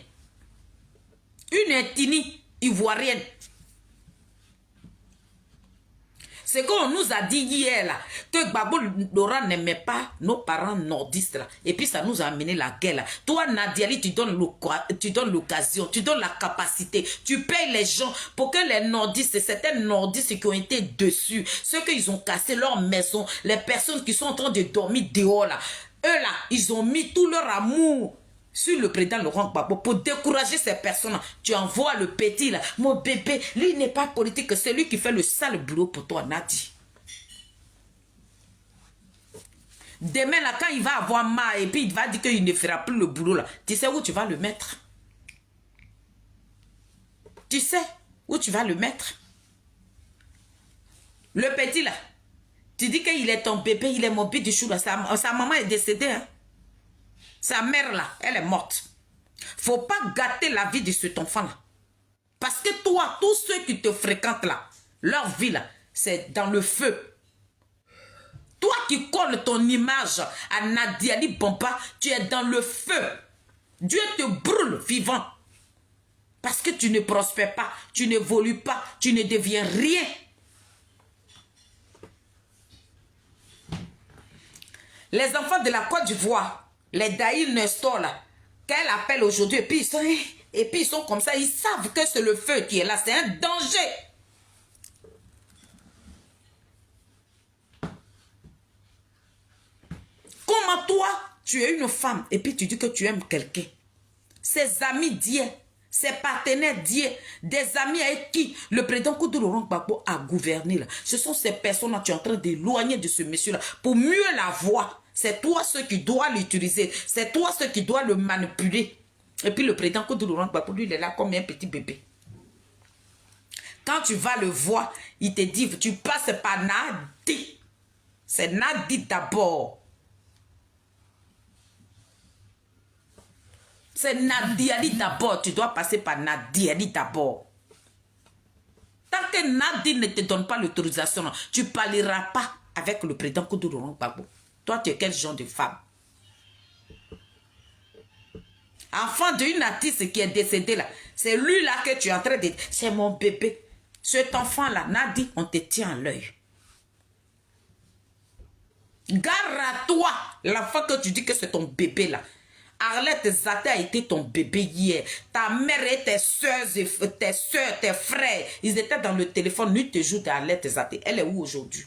Une ethnie ivoirienne. C'est qu'on nous a dit hier là, que Gbagbo Laurent n'aimait pas nos parents nordistes là. Et puis ça nous a amené la guerre là. Toi Nadiali, tu donnes l'occasion, tu donnes la capacité, tu payes les gens pour que les nordistes, certains nordistes qui ont été dessus, ceux qui ont cassé leur maison, les personnes qui sont en train de dormir dehors là, eux là, ils ont mis tout leur amour sur le président Laurent Gbagbo pour décourager ces personnes. Tu envoies le petit là, mon bébé, lui n'est pas politique, c'est lui qui fait le sale boulot pour toi, Nadi. Demain là, quand il va avoir marre et puis il va dire qu'il ne fera plus le boulot là, tu sais où tu vas le mettre? Tu sais où tu vas le mettre? Le petit là, tu dis qu'il est ton bébé, il est mon bidichou là, sa maman est décédée, hein? Sa mère là, elle est morte. Faut pas gâter la vie de cet enfant là. Parce que toi, tous ceux qui te fréquentent là, leur vie là, c'est dans le feu. Toi qui colles ton image à Nadiali Bomba, tu es dans le feu. Dieu te brûle vivant. Parce que tu ne prospères pas, tu n'évolues pas, tu ne deviens rien. Les enfants de la Côte d'Ivoire, les Daïl Nestor là, qu'elle appelle aujourd'hui, et puis ils sont comme ça, ils savent que c'est le feu qui est là, c'est un danger. Comment toi, tu es une femme, et puis tu dis que tu aimes quelqu'un. Ses amis d'hier, ses partenaires d'hier, des amis avec qui le président Koudou Laurent Gbagbo a gouverné là. Ce sont ces personnes-là, tu es en train d'éloigner de ce monsieur-là pour mieux l'avoir. C'est toi ceux qui dois l'utiliser. C'est toi ceux qui dois le manipuler. Et puis le président Koudou Laurent Gbagbo, lui, il est là comme un petit bébé. Quand tu vas le voir, il te dit, tu passes par Nadi. C'est Nadi d'abord. C'est Nadiali d'abord. Tu dois passer par Nadiali d'abord. Tant que Nadi ne te donne pas l'autorisation, tu ne parleras pas avec le président Koudou Laurent Gbagbo. Toi, tu es quel genre de femme? Enfant d'une artiste qui est décédée là. C'est lui là que tu es en train de... C'est mon bébé. Cet enfant là, Nadi, on te tient à l'œil. Garde à toi l'enfant que tu dis que c'est ton bébé là. Arlette Zaté a été ton bébé hier. Ta mère et tes soeurs, tes frères, ils étaient dans le téléphone, nuit et jour d'Arlette Zaté. Elle est où aujourd'hui?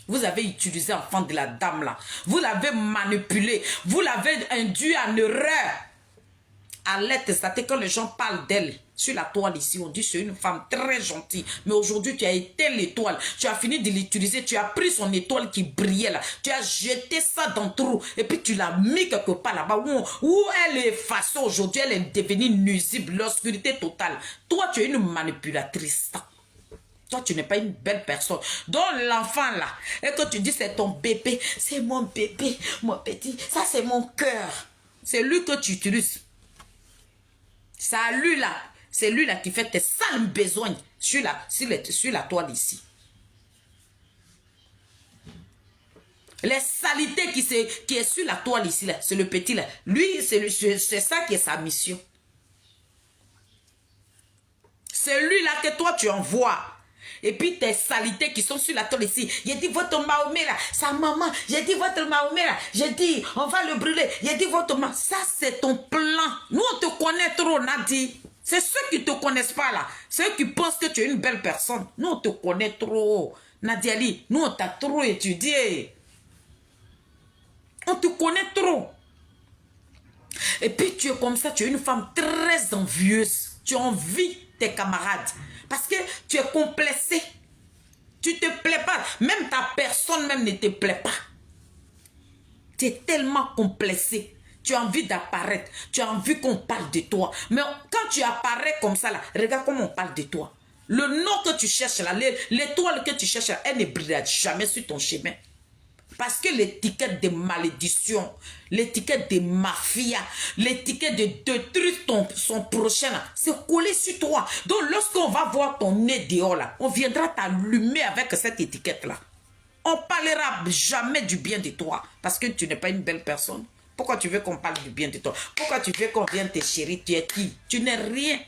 Vous avez utilisé l'enfant de la dame là. Vous l'avez manipulé. Vous l'avez induit en erreur. Arlette Zaté, quand les gens parlent d'elle sur la toile ici, on dit c'est une femme très gentille. Mais aujourd'hui, tu as éteint l'étoile. Tu as fini de l'utiliser. Tu as pris son étoile qui brillait là. Tu as jeté ça dans le trou. Et puis tu l'as mis quelque part là-bas où elle est effacée aujourd'hui. Elle est devenue nuisible. L'obscurité totale. Toi, tu es une manipulatrice. Toi, tu n'es pas une belle personne. Donc, l'enfant là, et que tu dis c'est ton bébé, c'est mon bébé, mon petit, ça c'est mon cœur. C'est lui que tu utilises. C'est lui là. C'est lui là qui fait tes sales besoins sur la toile ici. Les saletés qui est sur la toile ici là, c'est le petit là. Lui, c'est ça qui est sa mission. C'est lui là que toi tu envoies. Et puis tes saletés qui sont sur la toile ici. J'ai dit votre Mahomet là, sa maman. J'ai dit votre Mahomet là. J'ai dit on va le brûler. J'ai dit votre maman. Ça c'est ton plan. Nous on te connaît trop, Nadi. C'est ceux qui ne te connaissent pas là. Ceux qui pensent que tu es une belle personne. Nous on te connaît trop. Nadia Ali, nous on t'a trop étudié. On te connaît trop. Et puis tu es comme ça, tu es une femme très envieuse. Tu envies tes camarades. Parce que tu es complexé. Tu te plais pas. Même ta personne même ne te plaît pas. Tu es tellement complexé. Tu as envie d'apparaître. Tu as envie qu'on parle de toi. Mais quand tu apparais comme ça, là, regarde comment on parle de toi. Le nom que tu cherches là, l'étoile que tu cherches là, elle ne brillera jamais sur ton chemin. Parce que l'étiquette de malédiction, l'étiquette de mafia, l'étiquette de détruire son prochain, c'est collé sur toi. Donc lorsqu'on va voir ton nez dehors là, on viendra t'allumer avec cette étiquette-là. On ne parlera jamais du bien de toi parce que tu n'es pas une belle personne. Pourquoi tu veux qu'on parle du bien de toi? Pourquoi tu veux qu'on vienne te chérir? Tu es qui? Tu n'es rien.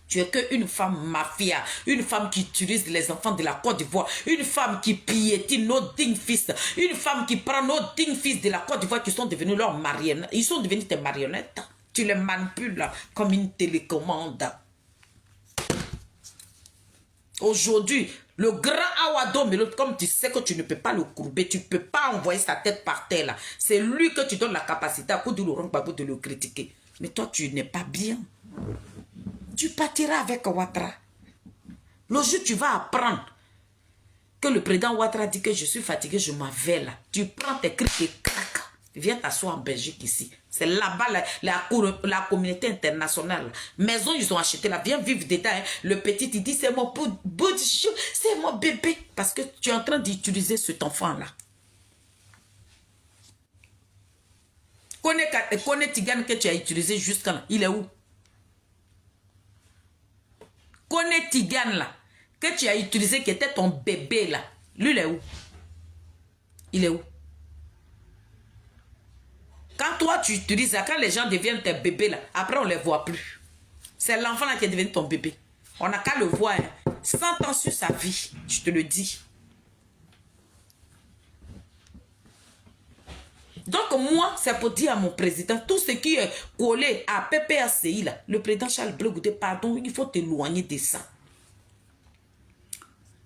Tu es qu'une femme mafia, une femme qui utilise les enfants de la Côte d'Ivoire, une femme qui piétine nos dignes fils, une femme qui prend nos dignes fils de la Côte d'Ivoire qui sont devenus leurs marionnettes. Ils sont devenus tes marionnettes. Tu les manipules comme une télécommande. Aujourd'hui, le grand Awado, mais comme tu sais que tu ne peux pas le courber, tu ne peux pas envoyer sa tête par terre là. C'est lui que tu donnes la capacité à Koudou Laurent Gbagbo de le critiquer. Mais toi, tu n'es pas bien. Tu partiras avec Ouattara. Le jour tu vas apprendre que le président Ouattara dit que je suis fatigué, je m'en vais là. Tu prends tes cris et craques. Viens t'asseoir en Belgique ici. C'est là-bas la communauté internationale. Maison, ils ont acheté là. Viens vivre dedans. Hein. Le petit, il dit c'est mon bout de chou, c'est mon bébé. Parce que tu es en train d'utiliser cet enfant-là. Connais Tigane que tu as utilisé jusqu'à là. Il est où? Connais Tigane là, que tu as utilisé, qui était ton bébé là. Lui, il est où? Il est où? Quand toi, tu utilises ça, quand les gens deviennent tes bébés là, après, on ne les voit plus. C'est l'enfant là qui est devenu ton bébé. On n'a qu'à le voir. Hein. 100 ans sur sa vie, je te le dis. Donc, moi, c'est pour dire à mon président, tout ce qui est collé à PPACI, là, le président Charles Blé Goudé, pardon, il faut t'éloigner de ça.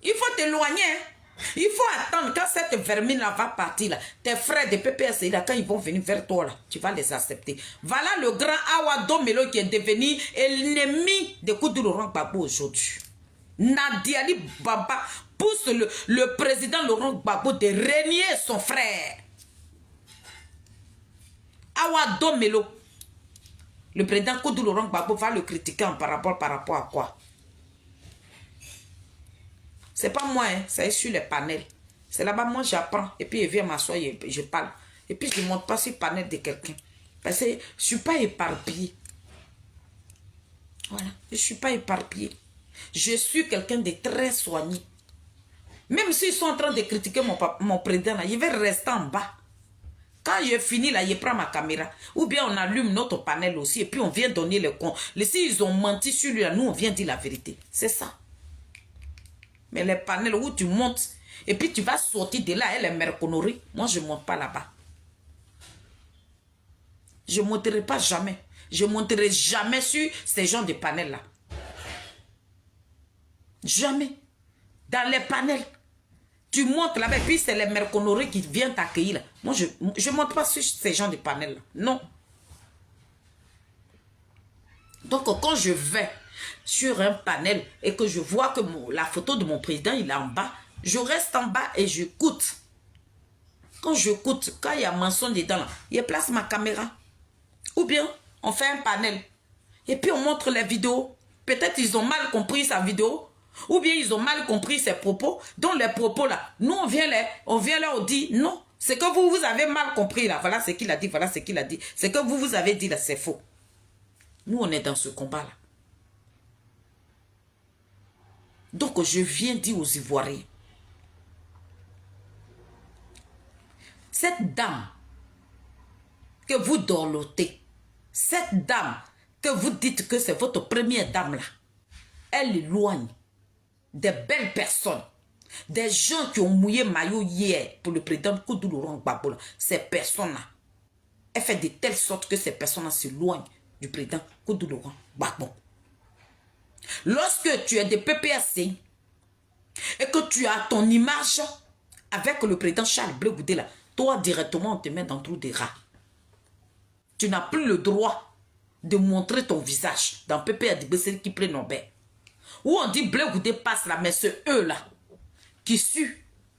Il faut t'éloigner. Hein. Il faut attendre quand cette vermine-là va partir, là, tes frères de PPACI, là, quand ils vont venir vers toi, là, tu vas les accepter. Voilà le grand Awado Melo qui est devenu l'ennemi de Koudou Laurent Gbagbo aujourd'hui. Nadiali Baba pousse le président Laurent Gbagbo de régner son frère. Awado Melo. Le président Koudou Laurent Gbagbo va le critiquer par rapport à quoi? C'est pas moi, hein, c'est sur les panels. C'est là-bas, moi j'apprends. Et puis je viens m'asseoir et je parle. Et puis je ne monte pas sur le panel de quelqu'un. Parce que je ne suis pas éparpillé. Voilà, je ne suis pas éparpillé. Je suis quelqu'un de très soigné. Même s'ils sont en train de critiquer mon président, là, je vais rester en bas. Quand je finis là, je prends ma caméra. Ou bien on allume notre panel aussi. Et puis on vient donner le compte. S'ils ont menti sur lui, là, nous on vient dire la vérité. C'est ça. Mais les panels où tu montes, et puis tu vas sortir de là, elle est merconnerie. Moi, je ne monte pas là-bas. Je ne monterai pas jamais. Je ne monterai jamais sur ces genres de panels-là. Jamais. Dans les panels, tu montes là-bas, et puis c'est les merconorés qui viennent t'accueillir là. Moi, je ne monte pas sur ces genres de panels-là. Non. Donc, quand je vais sur un panel et que je vois que la photo de mon président, il est en bas, je reste en bas et j'écoute. Quand j'écoute, quand il y a mensonge dedans, là, je place ma caméra. Ou bien, on fait un panel. Et puis, on montre les vidéos. Peut-être ils ont mal compris sa vidéo. Ou bien, ils ont mal compris ses propos. Donc, les propos, là, nous, on vient leur dire, non, c'est que vous avez mal compris, là. Voilà ce qu'il a dit, voilà ce qu'il a dit. C'est que vous avez dit, là, c'est faux. Nous, on est dans ce combat-là. Donc, je viens dire aux Ivoiriens, cette dame que vous dorlotez, cette dame que vous dites que c'est votre première dame là, elle éloigne des belles personnes, des gens qui ont mouillé maillot hier pour le président Koudou Laurent Gbagbo. Ces personnes-là, elle fait de telle sorte que ces personnes-là s'éloignent du président Koudou Laurent Gbagbo. Lorsque tu es de PPAC et que tu as ton image avec le président Charles Blé Goudé là, toi directement on te met dans le trou des rats. Tu n'as plus le droit de montrer ton visage dans PPA de qui prennent Nobel. Où on dit Blé Goudé passe là, mais c'est eux là qui suivent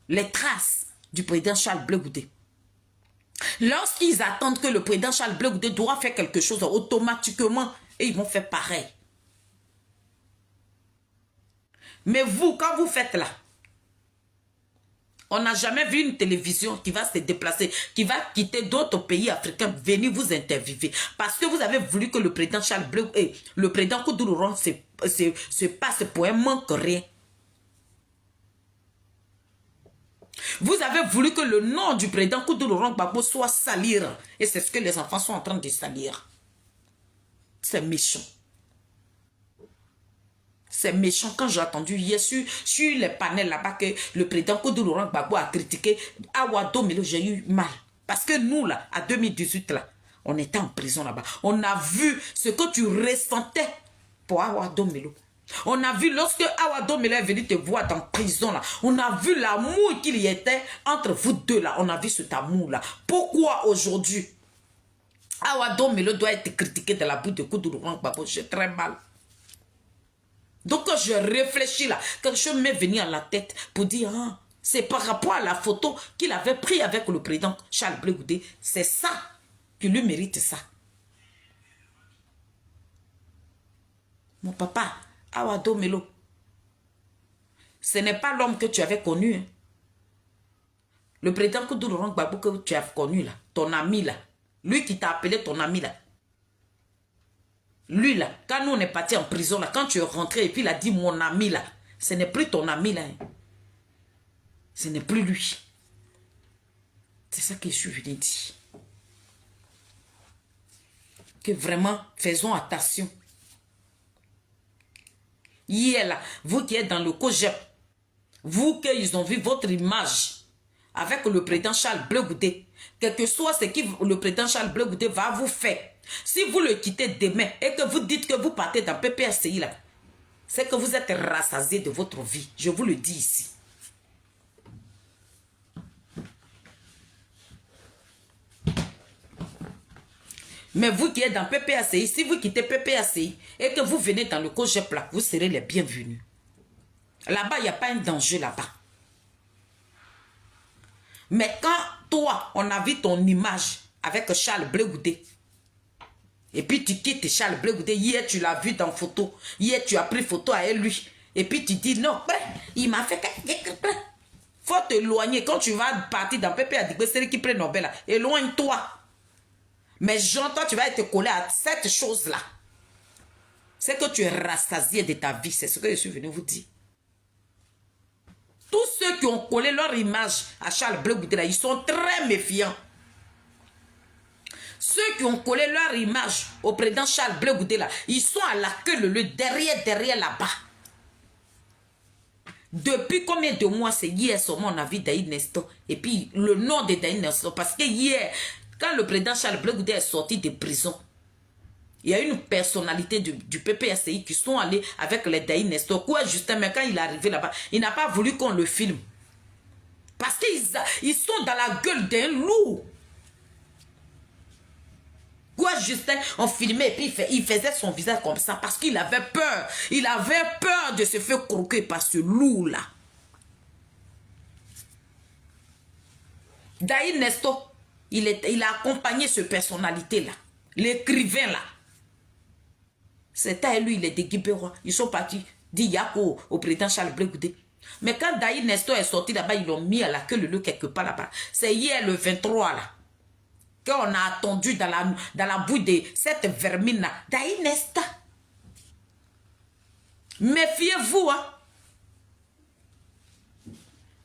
les traces du président Charles Blé Goudé. Lorsqu'ils attendent que le président Charles Blé Goudé doit faire quelque chose automatiquement, et ils vont faire pareil. Mais vous, quand vous faites là, on n'a jamais vu une télévision qui va se déplacer, qui va quitter d'autres pays africains, venir vous interviewer. Parce que vous avez voulu que le président Charles Blé et le président Koudou Laurent se passe pour un manque rien. Vous avez voulu que le nom du président Koudou Laurent Gbagbo soit salir. Et c'est ce que les enfants sont en train de salir. C'est méchant. C'est méchant quand j'ai entendu hier sur les panels là-bas que le président Koudou Laurent Gbagbo a critiqué Awa Domelo. J'ai eu mal. Parce que nous, là, à 2018, là, on était en prison là-bas. On a vu ce que tu ressentais pour Awa Domelo. On a vu lorsque Awa Domelo est venu te voir dans prison là. On a vu l'amour qu'il y était entre vous deux là. On a vu cet amour là. Pourquoi aujourd'hui Awa Domelo doit être critiqué de la bouche de Koudou Laurent Gbagbo? J'ai très mal. Donc quand je réfléchis là, quelque chose m'est venu à la tête pour dire, ah, c'est par rapport à la photo qu'il avait prise avec le président Charles Blé Goudé. C'est ça qui lui mérite ça. Mon papa, Awa Domelo, ce n'est pas l'homme que tu avais connu. Hein. Le président Koudou Laurent Gbagbo que tu as connu là, ton ami là, lui qui t'a appelé ton ami là. Lui là, quand nous on est parti en prison là, quand tu es rentré et puis il a dit mon ami là, ce n'est plus ton ami là. Hein. Ce n'est plus lui. C'est ça que je suis venu dire. Que vraiment, faisons attention. Hier là, vous qui êtes dans le COGEP, vous qu'ils ont vu votre image avec le président Charles Blé Goudé, quel que soit ce que le président Charles Blé Goudé va vous faire, si vous le quittez demain et que vous dites que vous partez dans PPRCI là, c'est que vous êtes rassasié de votre vie. Je vous le dis ici. Mais vous qui êtes dans PPACI, si vous quittez PPACI et que vous venez dans le COGEP là, vous serez les bienvenus. Là-bas, il n'y a pas un danger là-bas. Mais quand toi, on a vu ton image avec Charles Blé Goudé, et puis tu quittes Charles Blé Goudé, hier tu l'as vu dans photo, hier tu as pris photo avec lui, et puis tu dis non, il m'a fait... Faut t'éloigner. Quand tu vas partir dans PPA, c'est lui qui prend Nobel, éloigne-toi. Mais j'entends, tu vas être collé à cette chose-là. C'est que tu es rassasié de ta vie, c'est ce que je suis venu vous dire. Tous ceux qui ont collé leur image à Charles Blé Goudé, ils sont très méfiants. Ceux qui ont collé leur image au président Charles Blé Goudé, ils sont à la queue le derrière là-bas. Depuis combien de mois, c'est hier seulement on a vu Daïd Nestor. Et puis le nom de Daïd Nestor. Parce que hier, Quand le président Charles Blé Goudé est sorti de prison, il y a une personnalité du PPSI qui sont allés avec les Daï Nestor. Quoi, Justin, mais quand il est arrivé là-bas, il n'a pas voulu qu'on le filme. Parce qu'ils sont dans la gueule d'un loup. Quoi, Justin, on filmait et puis il faisait son visage comme ça parce qu'il avait peur. Il avait peur de se faire croquer par ce loup-là. Daï Nestor, il a accompagné ce personnalité-là. L'écrivain-là. C'était lui, il est de Guibérois. Ils sont partis dire Yako au président Charles Blé Goudé. Mais quand Daï Nestor est sorti là-bas, ils l'ont mis à la queue le quelque part là-bas. C'est hier le 23 là. Qu'on a attendu dans la bouille de cette vermine-là. Daï Nestor. Méfiez-vous, hein.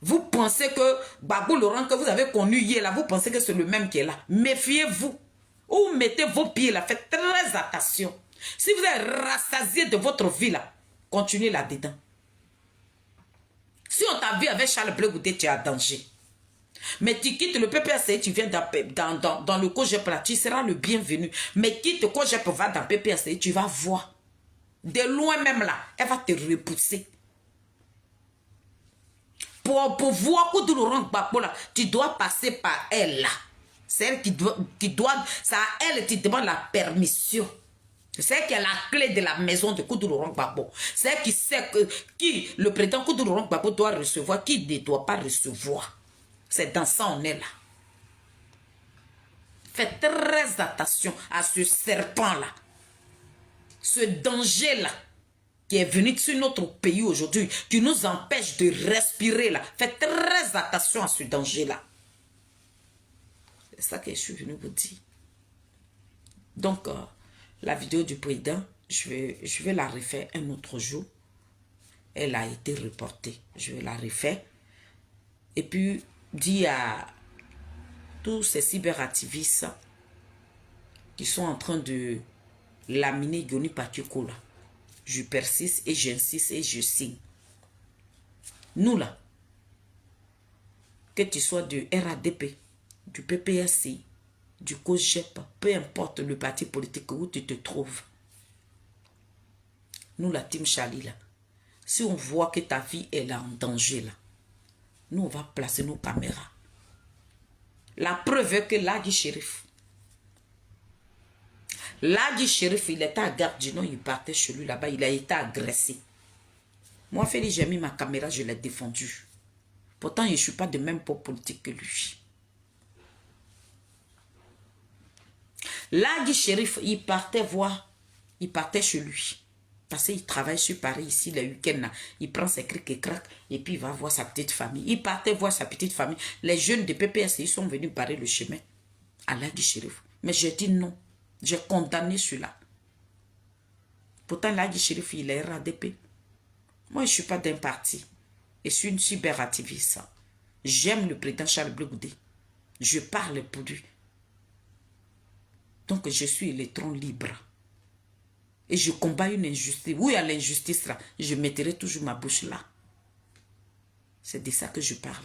Vous pensez que Gbagbo Laurent que vous avez connu hier là, vous pensez que c'est le même qui est là. Méfiez-vous. Ou mettez vos pieds là, faites très attention. Si vous êtes rassasié de votre vie là, continuez là-dedans. Si on t'a vu avec Charles Blé Goudé, tu es en danger. Mais tu quittes le PPSC, tu viens dans le COGEP là, tu seras le bienvenu. Mais quitte le COGEP, va dans le PPSC, tu vas voir. De loin même là, elle va te repousser. Pour voir où Laurent Gbagbo là, tu dois passer par elle là. C'est elle qui doit, c'est à elle qui demande la permission. C'est elle qui a la clé de la maison de Koudou Laurent Gbagbo. C'est elle qui sait qui le président Koudou Laurent Gbagbo doit recevoir, qui ne doit pas recevoir. C'est dans ça on est là. Faites très attention à ce serpent là. Ce danger là. Qui est venu sur notre pays aujourd'hui, qui nous empêche de respirer là. Faites très attention à ce danger-là. C'est ça que je suis venu vous dire. Donc, la vidéo du président, je vais la refaire un autre jour. Elle a été reportée. Je vais la refaire. Et puis, dire à tous ces cyberactivistes qui sont en train de laminer Yoni Patioko là. Je persiste et j'insiste et je signe. Nous là, que tu sois du RADP, du PPSI, du COGEP, peu importe le parti politique où tu te trouves. Nous la team Charlie là, si on voit que ta vie est là en danger là, nous on va placer nos caméras. La preuve est que Ladi Shérif, Ladi Shérif, il était à Gardino, il partait chez lui là-bas, il a été agressé. Moi, Félix, j'ai mis ma caméra, je l'ai défendu. Pourtant, je ne suis pas de même pour politique que lui. Ladi Shérif, il partait voir, il partait chez lui. Parce qu'il travaille sur Paris ici, le week-end, il prend ses crics et craques et puis il va voir sa petite famille. Il partait voir sa petite famille. Les jeunes de PPS, ils sont venus barrer le chemin à Ladi Shérif. Mais j'ai dit non. J'ai condamné celui-là. Pourtant, Ladi Shérif, il est RADP. Moi, je ne suis pas d'un parti. Je suis une cyberactiviste. J'aime le président Charles Blé Goudé. Je parle pour lui. Donc, je suis électron libre. Et je combats une injustice. Où il y a l'injustice là, je mettrai toujours ma bouche là. C'est de ça que je parle.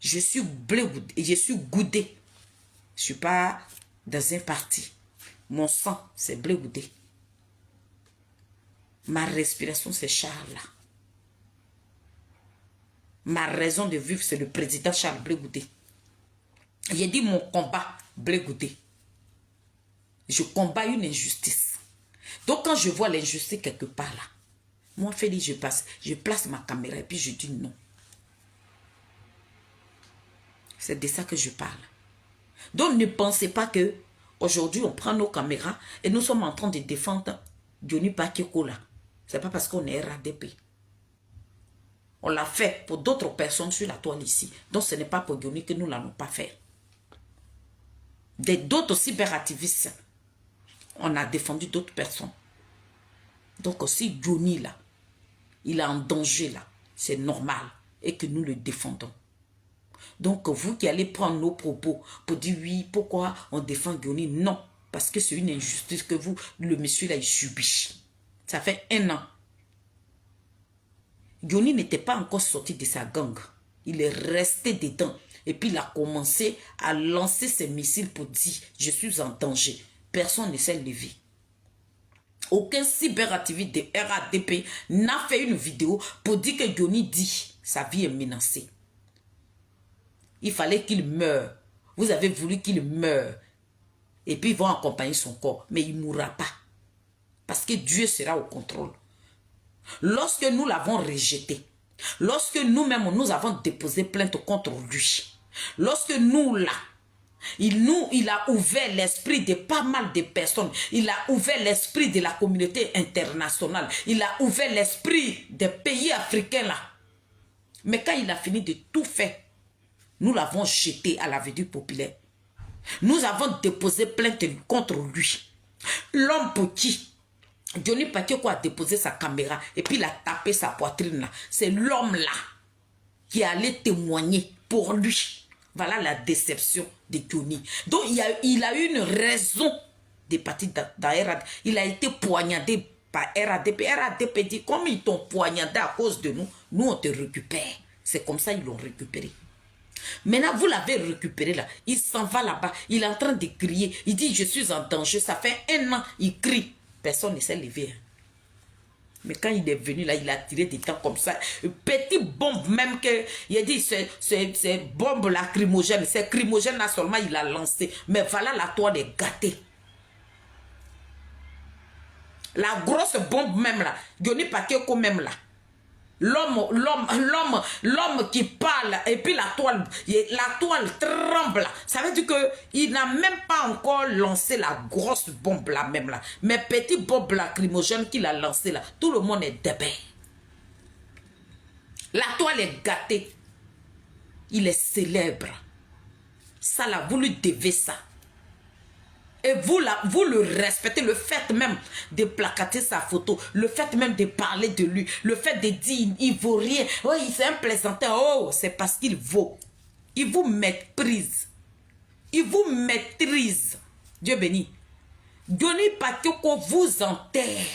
Je suis Blé Goudé et je suis Goudé. Je ne suis pas dans un parti. Mon sang, c'est Blé Goudé. Ma respiration, c'est Charles. Ma raison de vivre, c'est le président Charles Blé Goudé. J'ai dit mon combat, Blé Goudé. Je combats une injustice. Donc quand je vois l'injustice quelque part là, moi Félix, je place ma caméra et puis je dis non. C'est de ça que je parle. Donc ne pensez pas que aujourd'hui on prend nos caméras et nous sommes en train de défendre Yoni Patioko là. C'est pas parce qu'on est RADP. On l'a fait pour d'autres personnes sur la toile ici. Donc ce n'est pas pour Yoni que nous n'allons pas faire. D'autres cyberactivistes, on a défendu d'autres personnes. Donc si Yoni là, il est en danger là, c'est normal et que nous le défendons. Donc vous qui allez prendre nos propos pour dire oui, pourquoi on défend Yoni, non, parce que c'est une injustice que vous, le monsieur là, il subit. Ça fait 1 an. Yoni n'était pas encore sorti de sa gang. Il est resté dedans. Et puis il a commencé à lancer ses missiles pour dire « Je suis en danger ». Personne ne s'est levé. Aucun cyberactiviste de RADP n'a fait une vidéo pour dire que Johnny dit sa vie est menacée. Il fallait qu'il meure. Vous avez voulu qu'il meure. Et puis ils vont accompagner son corps. Mais il ne mourra pas. Parce que Dieu sera au contrôle. Lorsque nous l'avons rejeté, lorsque nous-mêmes nous avons déposé plainte contre lui, lorsque nous là, il a ouvert l'esprit de pas mal de personnes. Il a ouvert l'esprit de la communauté internationale. Il a ouvert l'esprit des pays africains là. Mais quand il a fini de tout faire, nous l'avons jeté à la vedue populaire. Nous avons déposé plainte contre lui. L'homme pour qui Johnny Pacheco a déposé sa caméra et puis il a tapé sa poitrine là. C'est l'homme là qui allait témoigner pour lui. Voilà la déception de Johnny. Donc il a eu une raison de partir dans RADP. Il a été poignardé par RADP. RADP dit, comme ils t'ont poignardé à cause de nous, nous on te récupère. C'est comme ça ils l'ont récupéré. Maintenant, vous l'avez récupéré là. Il s'en va là-bas. Il est en train de crier. Il dit, je suis en danger. Ça fait 1 an. Il crie. Personne ne s'est levé. Mais quand il est venu là, il a tiré des temps comme ça. Une petite bombe même que... Il a dit, c'est bombe lacrymogène. C'est lacrymogène là seulement, il a lancé. Mais voilà, la toile est gâtée. La grosse bombe même là. Johnny Pacheco même là. L'homme qui parle et puis la toile tremble. Ça veut dire qu'il n'a même pas encore lancé la grosse bombe là même là. Mais petite bombe lacrymogène qu'il a lancé là, tout le monde est débait. La toile est gâtée. Il est célèbre. Ça là, vous lui devez ça. Et vous le respectez, le fait même de placater sa photo, le fait même de parler de lui, le fait de dire il vaut rien, oh, c'est un plaisantin, oh, c'est parce qu'il vaut. Il vous méprise. Il vous maîtrise. Dieu béni. Johnny Pacheco vous enterre.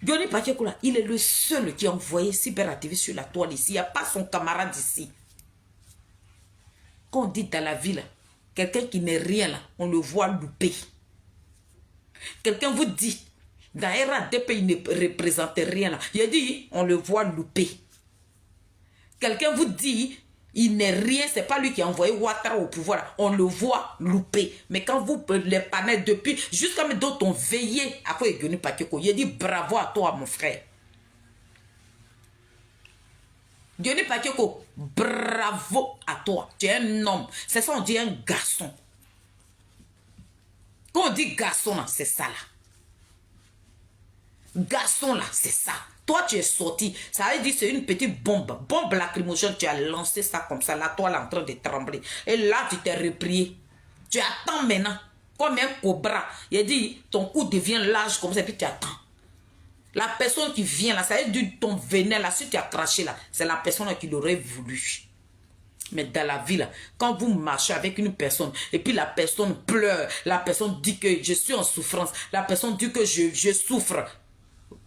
Johnny Pacheco là, il est le seul qui a envoyé cyberactiviste sur la toile ici. Il n'y a pas son camarade ici. Quand on dit dans la ville, quelqu'un qui n'est rien là, on le voit louper. Quelqu'un vous dit, dans RADP, il ne représente rien là. Il a dit, on le voit louper. Quelqu'un vous dit, il n'est rien, c'est pas lui qui a envoyé Ouattara au pouvoir là. On le voit louper. Mais quand vous les panez depuis, jusqu'à mes d'autres ont veillé à quoi Johnny Pacheco. Il a dit, bravo à toi mon frère. Johnny Pacheco, bravo à toi. Tu es un homme. C'est ça, on dit un garçon. Quand on dit garçon, c'est ça là. Garçon là, c'est ça. Toi, tu es sorti. Ça veut dire c'est une petite bombe. Bombe lacrymogène, tu as lancé ça comme ça. Là, toi, là, en train de trembler. Et là, tu t'es replié. Tu attends maintenant. Comme un cobra. Il a dit, ton cou devient large comme ça, et puis tu attends. La personne qui vient là, ça veut dire ton venin là, si tu as craché là, c'est la personne qui l'aurait voulu. Mais dans la vie là, quand vous marchez avec une personne et puis la personne pleure, la personne dit que je suis en souffrance, la personne dit que je souffre,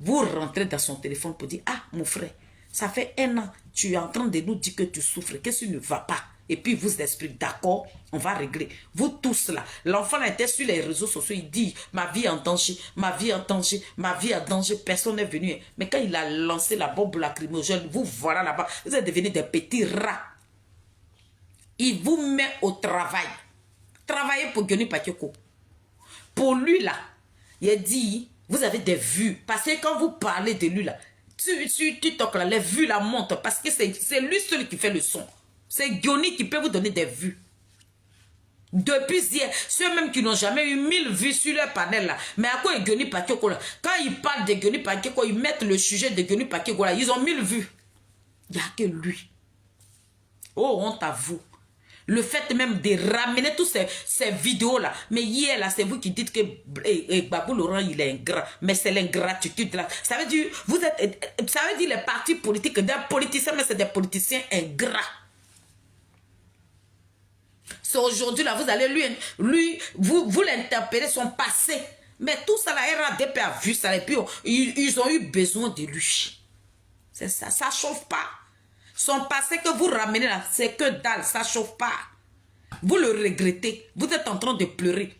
vous rentrez dans son téléphone pour dire, ah mon frère, ça fait 1 an, tu es en train de nous dire que tu souffres, que tu ne vas pas. Et puis vous expliquez, d'accord, on va régler. Vous tous là, l'enfant était sur les réseaux sociaux, il dit, ma vie est en danger, ma vie est en danger, ma vie est en danger, personne n'est venu. Mais quand il a lancé la bombe lacrymogène, vous voilà là-bas, vous êtes devenus des petits rats. Il vous met au travail. Travaillez pour Johnny Pacheco. Pour lui là, il a dit, vous avez des vues. Parce que quand vous parlez de lui là, sur TikTok là, les vues là montent. Parce que c'est lui seul qui fait le son. C'est Johnny qui peut vous donner des vues. Depuis hier, ceux-mêmes qui n'ont jamais eu 1000 vues sur leur panel là. Mais à quoi est Johnny Pacheco là? Quand ils parlent de Johnny Pacheco, ils mettent le sujet de Johnny Pacheco là. Ils ont 1000 vues. Il n'y a que lui. Oh, honte à vous. Le fait même de ramener toutes ces vidéos-là. Mais hier, là, c'est vous qui dites que Babou Laurent, il est ingrat. Mais c'est l'ingratitude, là. Ça veut dire, ça veut dire les partis politiques, des politiciens, mais c'est des politiciens ingrats. C'est aujourd'hui, là, vous allez vous l'interpeller son passé. Mais tout ça, la RADP a vu ça. Et puis, ils ont eu besoin de lui. C'est ça, ça chauffe pas. Son passé que vous ramenez là, c'est que dalle, ça chauffe pas. Vous le regrettez, vous êtes en train de pleurer.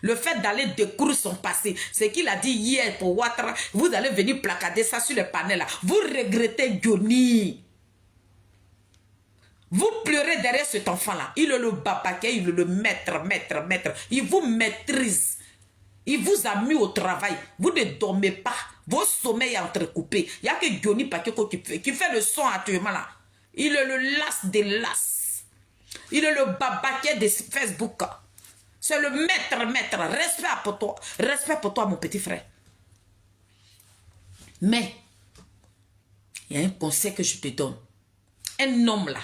Le fait d'aller découvrir son passé, c'est qu'il a dit hier pour Ouattara, vous allez venir placader ça sur les panels là. Vous regrettez Johnny. Vous pleurez derrière cet enfant-là. Il est le babaquet, il est le maître. Il vous maîtrise. Il vous a mis au travail. Vous ne dormez pas. Vos sommeils entrecoupés. Il n'y a que Johnny Pakeko qui fait le son actuellement là. Il est le las des las. Il est le babaquet de Facebook. C'est le maître. Respect pour toi, mon petit frère. Mais, il y a un conseil que je te donne. Un homme là,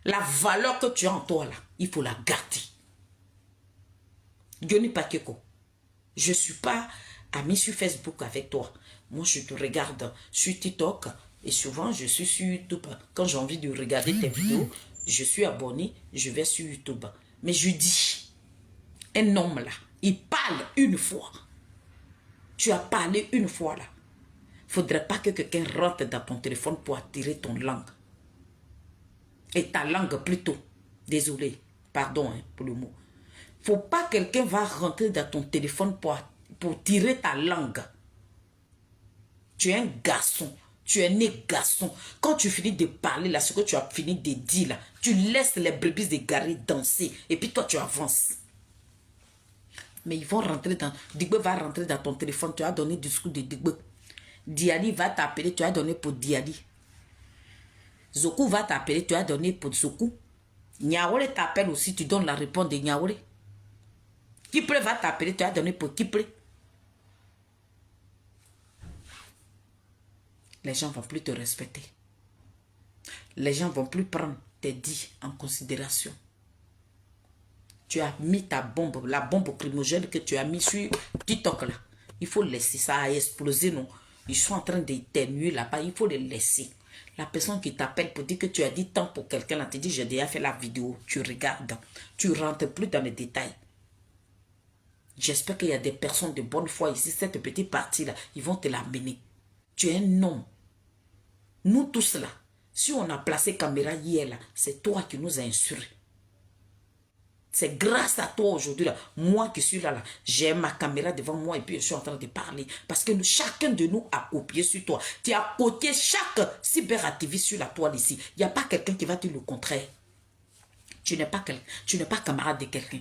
la valeur que tu as en toi là, il faut la garder. Johnny Pakeko, je ne suis pas ami sur Facebook avec toi. Moi, je te regarde sur TikTok et souvent, je suis sur YouTube. Quand j'ai envie de regarder tes vidéos, je suis abonné, je vais sur YouTube. Mais je dis, un homme là, il parle une fois. Tu as parlé une fois là. Il ne faudrait pas que quelqu'un rentre dans ton téléphone pour attirer ton langue. Et ta langue plutôt. Désolé, pardon hein, pour le mot. Il ne faut pas que quelqu'un va rentrer dans ton téléphone pour tirer ta langue. Tu es un garçon. Tu es né garçon. Quand tu finis de parler là, ce que tu as fini de dire là, tu laisses les brebis égarées danser. Et puis toi, tu avances. Mais ils vont rentrer dans... Digbe va rentrer dans ton téléphone. Tu as donné du discours de Digbe. Diali va t'appeler. Tu as donné pour Diali. Zoku va t'appeler. Tu as donné pour Zoku. Niaoule t'appelle aussi. Tu donnes la réponse de Niaoule. Kiple va t'appeler. Tu as donné pour Kiple. Les gens ne vont plus te respecter. Les gens ne vont plus prendre tes dits en considération. Tu as mis ta bombe, la bombe crimogène que tu as mis sur TikTok là. Il faut laisser ça à exploser, non. Ils sont en train d'éternuer là-bas, il faut les laisser. La personne qui t'appelle pour dire que tu as dit tant pour quelqu'un là, te dit j'ai déjà fait la vidéo, tu regardes, tu ne rentres plus dans les détails. J'espère qu'il y a des personnes de bonne foi ici, cette petite partie là, ils vont te l'amener. Tu es un homme. Nous tous là, si on a placé caméra hier là, c'est toi qui nous as insurés. C'est grâce à toi aujourd'hui là, moi qui suis là, j'ai ma caméra devant moi et puis je suis en train de parler. Parce que chacun de nous a copié sur toi. Tu as copié chaque cyberactiviste sur la toile ici. Il n'y a pas quelqu'un qui va dire le contraire. Tu n'es pas camarade de quelqu'un.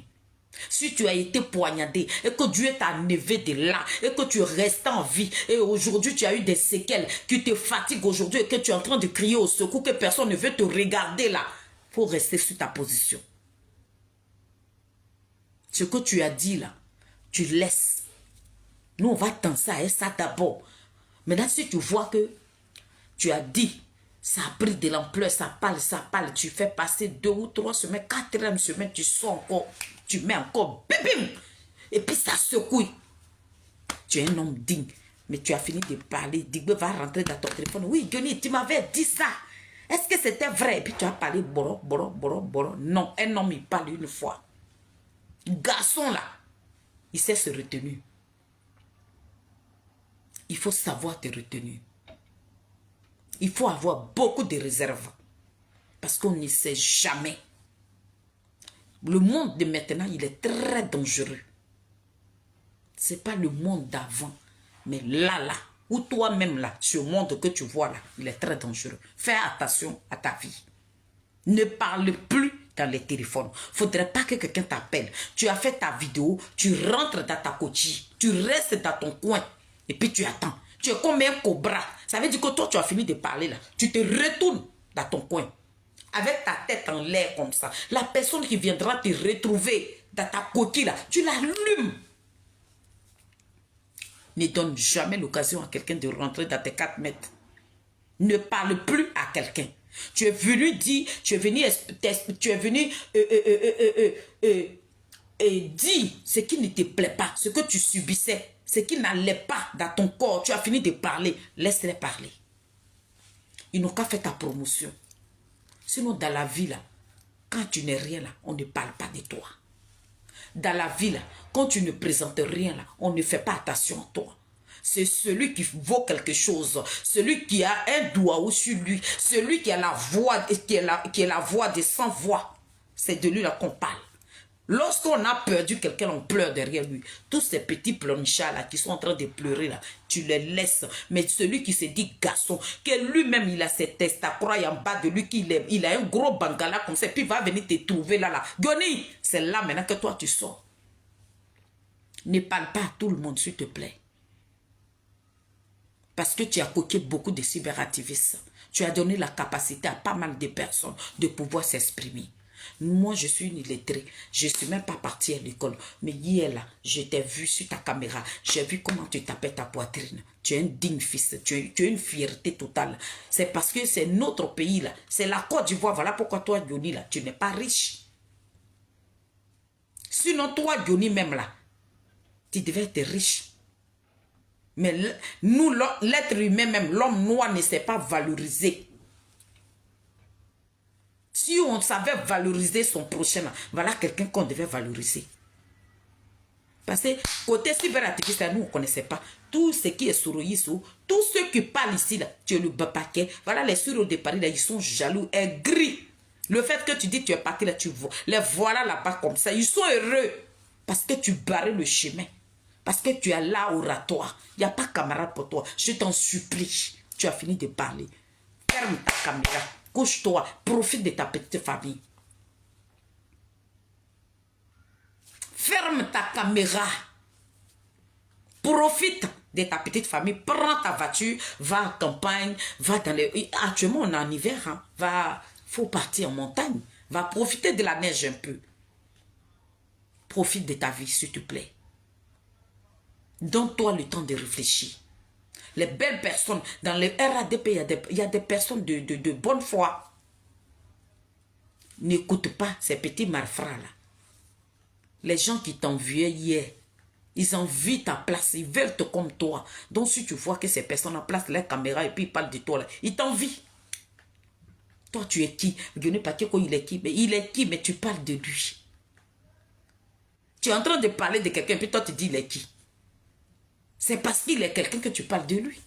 Si tu as été poignardé et que Dieu t'a enlevé de là et que tu restes en vie et aujourd'hui tu as eu des séquelles qui te fatiguent aujourd'hui et que tu es en train de crier au secours que personne ne veut te regarder là, il faut rester sur ta position. Ce que tu as dit là, tu laisses. Nous on va danser à ça d'abord. Maintenant si tu vois que tu as dit, ça a pris de l'ampleur, ça parle, tu fais passer 2 ou 3 semaines, 4e semaine, tu sors encore, tu mets encore, bim, bim, et puis ça secoue. Tu es un homme digne, mais tu as fini de parler, Digbe va rentrer dans ton téléphone. Oui, Johnny, tu m'avais dit ça. Est-ce que c'était vrai? Et puis tu as parlé, boro. Non, un homme, il parle une fois. Garçon là, il sait se retenir. Il faut savoir te retenir. Il faut avoir beaucoup de réserves. Parce qu'on ne sait jamais. Le monde de maintenant, il est très dangereux. Ce n'est pas le monde d'avant. Mais là, ou toi-même là, ce monde que tu vois là, il est très dangereux. Fais attention à ta vie. Ne parle plus dans les téléphones. Il ne faudrait pas que quelqu'un t'appelle. Tu as fait ta vidéo, tu rentres dans ta coquille, tu restes dans ton coin et puis tu attends. Tu es comme un cobra. Ça veut dire que toi, tu as fini de parler là. Tu te retournes dans ton coin avec ta tête en l'air comme ça. La personne qui viendra te retrouver dans ta coquille là, tu l'allumes. Ne donne jamais l'occasion à quelqu'un de rentrer dans tes 4 mètres. Ne parle plus à quelqu'un. Tu es venu dire, tu es venu dire ce qui ne te plaît pas, ce que tu subissais, ce qui n'allait pas dans ton corps. Tu as fini de parler, laisse-les parler. Ils n'ont qu'à faire ta promotion. Sinon, dans la vie, là, quand tu n'es rien là, on ne parle pas de toi. Dans la vie, là, quand tu ne présentes rien là, on ne fait pas attention à toi. c'est celui qui vaut quelque chose, celui qui a un doigt sur lui, celui qui a la voix, qui est la voix des sans voix. C'est de lui là qu'on parle. Lorsqu'on a perdu quelqu'un, on pleure derrière lui. Tous ces petits pleurnichards là qui sont en train de pleurer là, tu les laisses. Mais celui qui se dit garçon, que lui-même il a ses testacroix en bas de lui, il a un gros bangala comme ça, puis il va venir te trouver là. Goni, c'est là maintenant que toi tu sors. Ne parle pas à tout le monde, s'il te plaît. Parce que tu as coqué beaucoup de cyberactivistes. Tu as donné la capacité à pas mal de personnes de pouvoir s'exprimer. Moi, je suis une illettrée. Je ne suis même pas partie à l'école. Mais hier, là, je t'ai vu sur ta caméra. J'ai vu comment tu tapais ta poitrine. Tu es un digne fils. Tu as une fierté totale. C'est parce que c'est notre pays, là. C'est la Côte d'Ivoire. Voilà pourquoi toi, Yoni, là, tu n'es pas riche. Sinon, toi, Yoni, même là, tu devais être riche. Mais nous, l'être humain, même l'homme noir, ne s'est pas valorisé. Si on savait valoriser son prochain, voilà quelqu'un qu'on devait valoriser. Parce que côté cyberactiviste, nous, on ne connaissait pas. Tout ce qui est sur Yissou, tous ceux qui parlent ici, là, tu es le paquet. Voilà, les suros de Paris, là, ils sont jaloux, aigris. Le fait que tu dis tu es parti, là, tu vois, les voilà là-bas comme ça. Ils sont heureux parce que tu barres le chemin. Parce que tu es là oratoire. Il n'y a pas camarade pour toi. Je t'en supplie. Tu as fini de parler. Ferme ta caméra. Couche-toi. Profite de ta petite famille. Ferme ta caméra. Profite de ta petite famille. Prends ta voiture. Va en campagne. Va dans les... Actuellement, on est en hiver. Hein. Faut partir en montagne. Va profiter de la neige un peu. Profite de ta vie, s'il te plaît. Donne-toi le temps de réfléchir. Les belles personnes, dans les RADP, il y a des personnes de bonne foi. N'écoute pas ces petits malfrats là. Les gens qui t'enviaient hier, ils envient ta place, ils veulent te comme toi. Donc si tu vois que ces personnes en place les caméras et puis ils parlent de toi là, ils t'envient. Toi tu es qui? Je ne sais pas il est qui, mais il est qui, mais tu parles de lui. Tu es en train de parler de quelqu'un, puis toi tu dis il est qui? C'est parce qu'il est quelqu'un que tu parles de lui.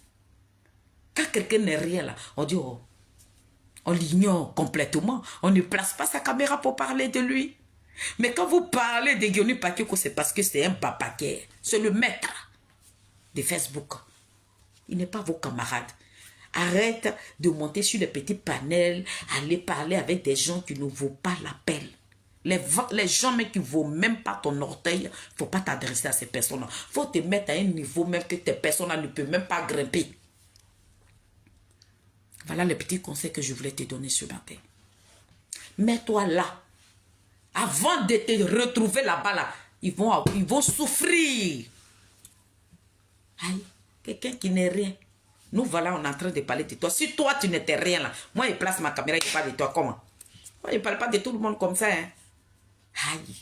Quand quelqu'un n'est rien là, on dit, oh, on l'ignore complètement. On ne place pas sa caméra pour parler de lui. Mais quand vous parlez de Guillaume Pakioko, c'est parce que c'est un papaquet. C'est le maître de Facebook. Il n'est pas vos camarades. Arrête de monter sur les petits panels, aller parler avec des gens qui ne vaut pas la peine. Les gens mais qui ne vaut même pas ton orteil, il ne faut pas t'adresser à ces personnes-là. Il faut te mettre à un niveau même que tes personnes-là ne peuvent même pas grimper. Voilà le petit conseil que je voulais te donner ce matin. Mets-toi là. Avant de te retrouver là-bas, là, ils vont souffrir. Aïe, quelqu'un qui n'est rien. Nous voilà, on est en train de parler de toi. Si toi, tu n'étais rien là, moi, je place ma caméra et je parle de toi. Comment? Moi, je ne parle pas de tout le monde comme ça. Hein? Aïe.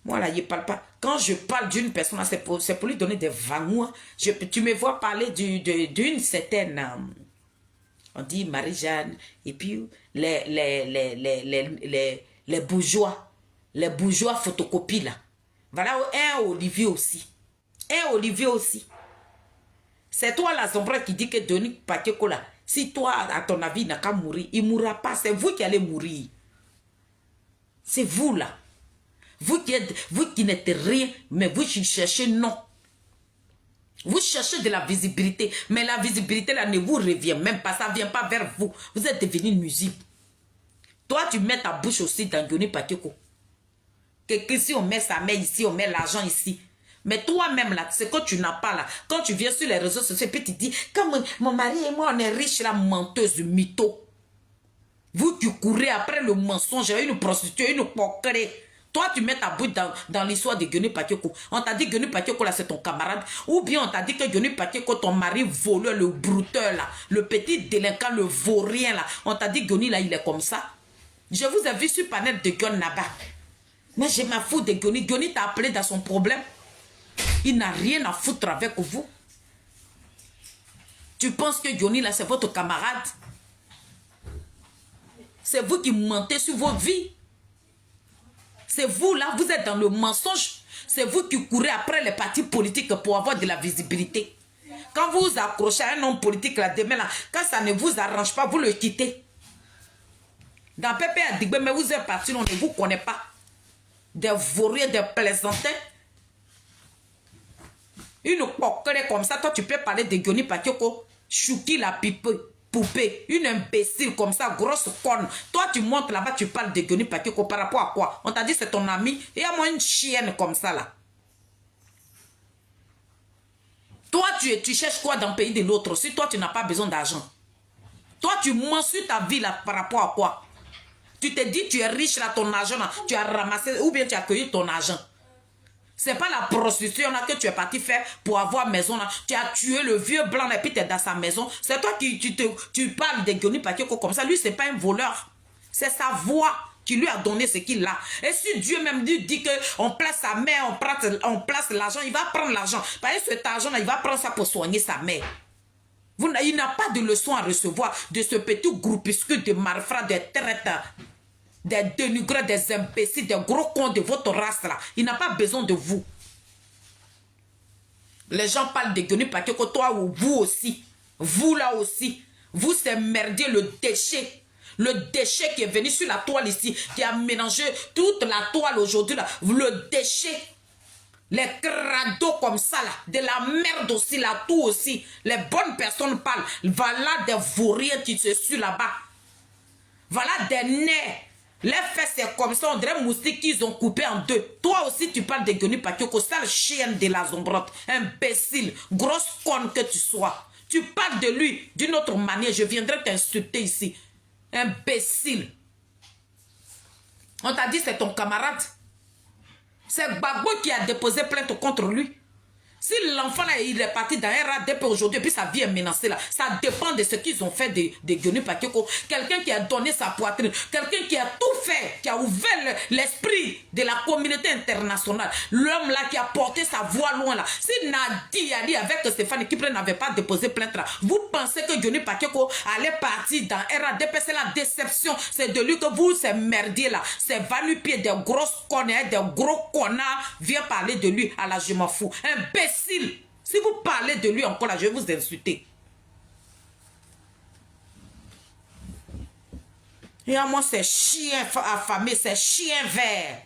Moi, là, je ne parle pas. Quand je parle d'une personne, c'est pour lui donner des vanous. Tu me vois parler d'une certaine... on dit Marie-Jeanne. Et puis, les bourgeois. Les bourgeois photocopies, là. Voilà, un Olivier aussi. Un Olivier aussi. C'est toi, la sombre, qui dit que Denis Pakioko, là, si toi, à ton avis, n'a qu'à mourir, il ne mourra pas. C'est vous qui allez mourir. C'est vous, là. Vous qui n'êtes rien, mais vous qui cherchez non. Vous cherchez de la visibilité, mais la visibilité, là, ne vous revient même pas. Ça ne vient pas vers vous. Vous êtes devenu nuisible. Toi, tu mets ta bouche aussi dans Denis Pakioko. Que si on met sa main ici, on met l'argent ici. Mais toi-même, là, ce que tu n'as pas, là, quand tu viens sur les réseaux sociaux, puis tu dis, comme mon mari et moi, on est riches, la menteuse, mytho. Vous qui courez après le mensonge, une prostituée, une porquerie. Toi, tu mets ta bouche dans l'histoire de Denis Pakioko. On t'a dit que Denis Pakioko, là, c'est ton camarade. Ou bien on t'a dit que Denis Pakioko, ton mari voleur, le brouteur, là, le petit délinquant, le vaurien, là. On t'a dit que Denis, là, il est comme ça. Je vous ai vu sur le panel de Gon là-bas. Mais je m'en fous de Denis. Denis t'a appelé dans son problème. Il n'a rien à foutre avec vous. Tu penses que Denis, là, c'est votre camarade? C'est vous qui mentez sur vos vies. C'est vous là, vous êtes dans le mensonge. C'est vous qui courez après les partis politiques pour avoir de la visibilité. Quand vous vous accrochez à un homme politique là, demain là, quand ça ne vous arrange pas, vous le quittez. Dans Pépé Adigbe, mais vous êtes parti, on ne vous connaît pas. Des vauriens, des plaisantins. Une coquerelle comme ça, toi tu peux parler de Guioni Pakioko, Chouki la poupée, une imbécile comme ça, grosse conne. Toi tu montes là-bas, tu parles de Guioni Pakioko par rapport à quoi? On t'a dit c'est ton ami, et à moi une chienne comme ça là. Toi tu cherches quoi dans le pays de l'autre si toi tu n'as pas besoin d'argent? Toi tu mens sur ta vie là par rapport à quoi? Tu te dis tu es riche là, ton argent là, tu as ramassé ou bien tu as cueilli ton argent. C'est pas la prostitution là que tu es parti faire pour avoir maison là. Tu as tué le vieux blanc et puis tu es dans sa maison. C'est toi qui tu parles de Guioni Pakioko comme ça. Lui, c'est pas un voleur. C'est sa voix qui lui a donné ce qu'il a. Et si Dieu même lui dit qu'on place sa mère, on place l'argent, il va prendre l'argent. Parce que cet argent là, il va prendre ça pour soigner sa mère. Il n'a pas de leçon à recevoir de ce petit groupuscule de malfrats, de traîtres, des dénigrés, des imbéciles, des gros cons de votre race là. Il n'a pas besoin de vous. Les gens parlent de Guioni Pakioko, toi ou vous aussi. Vous là aussi. Vous c'est merdier le déchet. Le déchet qui est venu sur la toile ici, qui a mélangé toute la toile aujourd'hui là. Le déchet. Les crados comme ça là. De la merde aussi là, tout aussi. Les bonnes personnes parlent. Voilà des vauriens qui se suent là-bas. Voilà des nerfs. Les fesses, c'est comme ça, on dirait moustiques qu'ils ont coupé en deux. Toi aussi, tu parles de Guioni Pakioko, sale chienne de la Zombrante, imbécile, grosse conne que tu sois. Tu parles de lui d'une autre manière, je viendrai t'insulter ici. Imbécile. On t'a dit c'est ton camarade. C'est Gbagbo qui a déposé plainte contre lui. Si l'enfant là, il est parti dans un RADP aujourd'hui, puis sa vie est menacée là, ça dépend de ce qu'ils ont fait de Guioni Pakioko. Quelqu'un qui a donné sa poitrine, quelqu'un qui a tout fait, qui a ouvert l'esprit de la communauté internationale. L'homme là qui a porté sa voix loin là. Si Nadi Ali avec Stéphane Kipre n'avait pas déposé plainte là, vous pensez que Guioni Pakioko allait partir dans RADP? C'est la déception. C'est de lui que vous, ces merdiers là, ces vanupiers, des grosses connards, des gros connards, viennent parler de lui à la je m'en fous. Imbécile. Si vous parlez de lui encore là, je vais vous insulter. Et à moi, c'est chien affamé, c'est chien vert.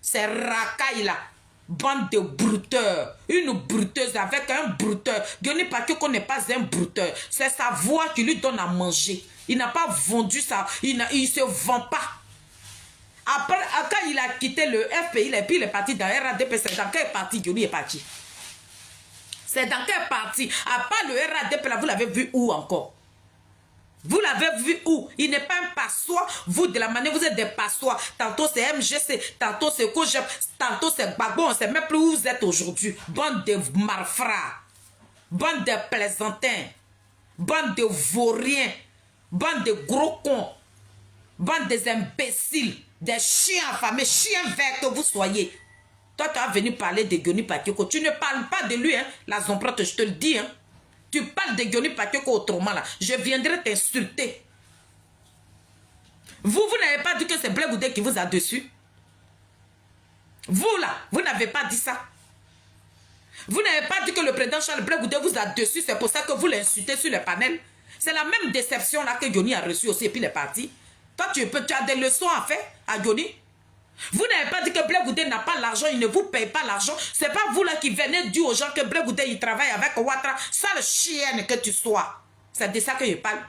C'est racaille là. Bande de brouteurs. Une brouteuse avec un brouteur. Guioni Pakioko n'est pas un brouteur. C'est sa voix qui lui donne à manger. Il n'a pas vendu ça. Il ne se vend pas. Après, quand il a quitté le FPI, et puis il est parti dans RADP, c'est dans quel parti Guioni est parti? C'est dans quel parti? À part le RADP, là, vous l'avez vu où encore? Vous l'avez vu où? Il n'est pas un passoire. Vous, de la manière, vous êtes des passoires. Tantôt c'est MGC, tantôt c'est Kojep, tantôt c'est Gbagbo. On ne sait même plus où vous êtes aujourd'hui. Bande de malfrats, bande de plaisantins, bande de vauriens, bande de gros cons, bande des imbéciles. Des chiens affamés, chiens verts que vous soyez. Toi, tu as venu parler de Guioni Pakioko. Tu ne parles pas de lui, hein, la Zombrante, je te le dis. Hein. Tu parles de Guioni Pakioko autrement, là. Je viendrai t'insulter. Vous n'avez pas dit que c'est Blé Goudé qui vous a dessus. Vous, là, vous n'avez pas dit ça. Vous n'avez pas dit que le président Charles Blé Goudé vous a dessus. C'est pour ça que vous l'insultez sur le panel. C'est la même déception, là, que Guioni a reçue aussi, et puis les partis. Toi, tu as des leçons à faire à Guioni. Vous n'avez pas dit que Blé Goudé n'a pas l'argent, il ne vous paye pas l'argent. Ce n'est pas vous là qui venez dire aux gens que Blé Goudé il travaille avec Ouattara. Sale chienne que tu sois. C'est de ça que je parle.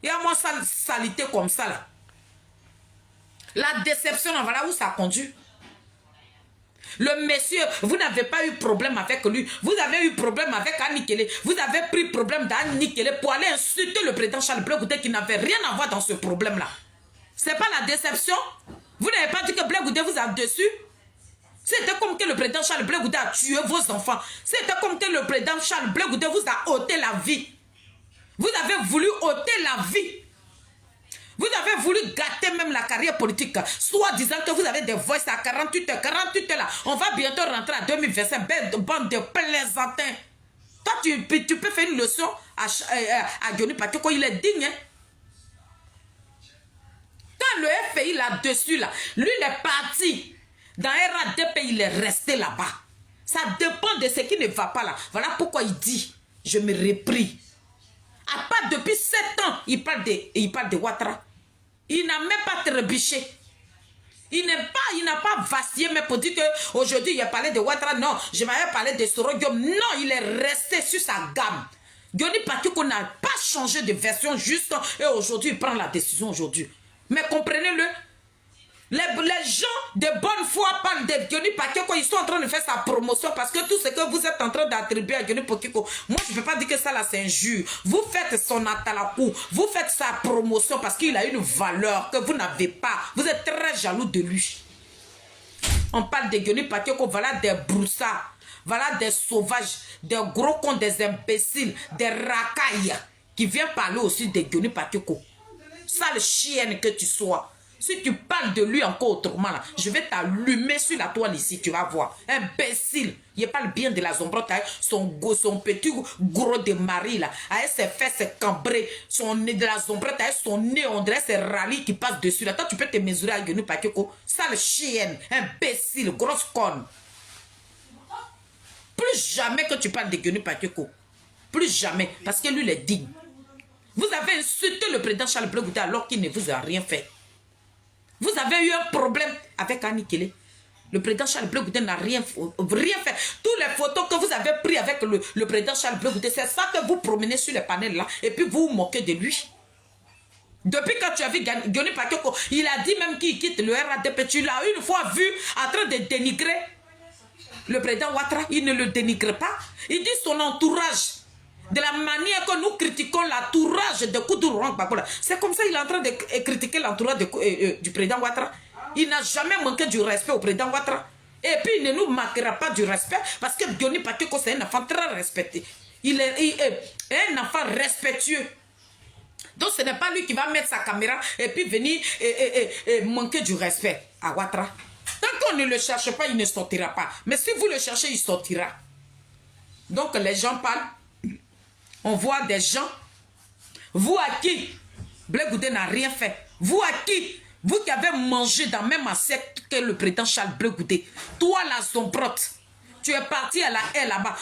Il y a moins salité comme ça là. La déception, voilà où ça conduit. Le monsieur, vous n'avez pas eu problème avec lui. Vous avez eu problème avec Annie Kelly. Vous avez pris problème d'Annie Kelly pour aller insulter le président Charles Blé Goudé qui n'avait rien à voir dans ce problème-là. C'est pas la déception? Vous n'avez pas dit que Blé Goudé vous a dessus? C'était comme que le président Charles Blé Goudé a tué vos enfants. C'était comme que le président Charles Blé Goudé vous a ôté la vie. Vous avez voulu ôter la vie. Vous avez voulu gâter même la carrière politique, soit disant que vous avez des voix à 48 heures. 48 heures là, on va bientôt rentrer en 2025, bande de plaisantins. Toi, tu peux faire une leçon à Guioni Pakioko, il est digne. Hein? quand le FPI là-dessus, là, lui, il est parti. Dans RADP, il est resté là-bas. Ça dépend de ce qui ne va pas là. Voilà pourquoi il dit, je me repris. À part depuis 7 ans, il parle de Ouattara. Il n'a même pas trébuché. Il n'a pas vacillé, mais pour dire qu'aujourd'hui, il a parlé de Ouattara. Non, je m'avais parlé de Soro Diom. Non, il est resté sur sa gamme. Diony Pakioko n'a pas changé de version juste et aujourd'hui, il prend la décision aujourd'hui. Mais comprenez-le, les gens de bonne foi parlent de Diony Pakioko, ils sont en train de faire sa promotion parce que tout ce que vous êtes en train d'attribuer à Diony Pakioko, moi je ne peux pas dire que ça là c'est injure. Vous faites son atalakou, vous faites sa promotion parce qu'il a une valeur que vous n'avez pas. Vous êtes très jaloux de lui. On parle de Diony Pakioko, voilà des broussards. Voilà des sauvages, des gros cons, des imbéciles, des racailles qui viennent parler aussi de Diony Pakioko. Sale chienne que tu sois. Si tu parles de lui encore autrement, là, je vais t'allumer sur la toile ici, tu vas voir. Imbécile. Il parle bien de la Zombrotte, son petit gros de mari, là, avec ses fesses cambrées, son nez de la Zombrotte, avec son nez, on dirait ses rallyes qui passent dessus. Là, toi, tu peux te mesurer à Diony Pakioko. Sale chienne, imbécile, grosse conne. Plus jamais que tu parles de Diony Pakioko. Plus jamais. Parce que lui, il est digne. Vous avez insulté le président Charles Blé Goudé alors qu'il ne vous a rien fait. Vous avez eu un problème avec Annie Kelly. Le président Charles Blé Goudé n'a rien fait. Toutes les photos que vous avez prises avec le président Charles Blé Goudé, c'est ça que vous promenez sur les panels là. Et puis vous vous moquez de lui. Depuis que tu as vu Diony Pakioko, il a dit même qu'il quitte le RADP. Tu l'as une fois vu en train de dénigrer le président Ouattara, il ne le dénigre pas. Il dit son entourage. De la manière que nous critiquons l'entourage de Koudourou Gbagbo. C'est comme ça qu'il est en train de critiquer l'entourage du président Ouattara. Il n'a jamais manqué du respect au président Ouattara. Et puis il ne nous manquera pas du respect parce que Diony Pakioko c'est un enfant très respecté. Il est un enfant respectueux. Donc ce n'est pas lui qui va mettre sa caméra et puis venir manquer du respect à Ouattara. Tant qu'on ne le cherche pas, il ne sortira pas. Mais si vous le cherchez, il sortira. Donc les gens parlent. On voit des gens. Vous à qui Blé Goudé n'a rien fait. Vous à qui? Vous qui avez mangé dans la même assiette que le président Charles Blé Goudé. Toi la Zombrotte. Tu es parti à la haie là-bas.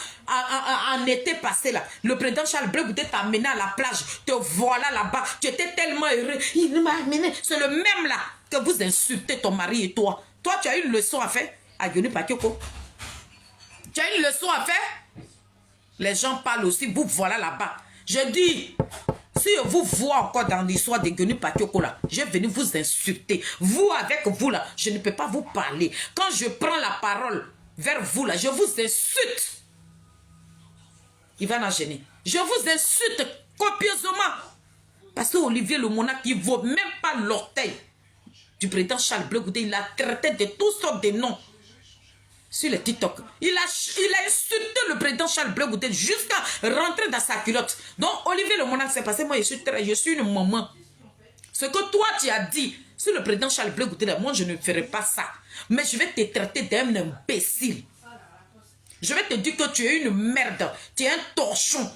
En été passé là. Le président Charles Blé Goudé t'a amené à la plage. Te voilà là-bas. Tu étais tellement heureux. Il m'a amené. C'est le même là que vous insultez ton mari et toi. Toi, tu as une leçon à faire à Diony Pakioko. Tu as une leçon à faire. Les gens parlent aussi, vous voilà là-bas. Je dis, si je vous vois encore dans l'histoire de Diony Pakioko là, je vais venir vous insulter. Vous, avec vous là, je ne peux pas vous parler. Quand je prends la parole vers vous là, je vous insulte. Il va en gêner. Je vous insulte copieusement. Parce que Olivier Le Monarque, il ne vaut même pas l'orteil du président Charles Blé Goudé. Il a traité de toutes sortes de noms sur le TikTok. Il a insulté le président Charles Blé Goudé jusqu'à rentrer dans sa culotte. Donc Olivier Le Monarque, c'est parce que moi je suis une maman. Ce que toi tu as dit sur le président Charles Blé Goudé, moi je ne ferai pas ça. Mais je vais te traiter d'un imbécile. Je vais te dire que tu es une merde. Tu es un torchon.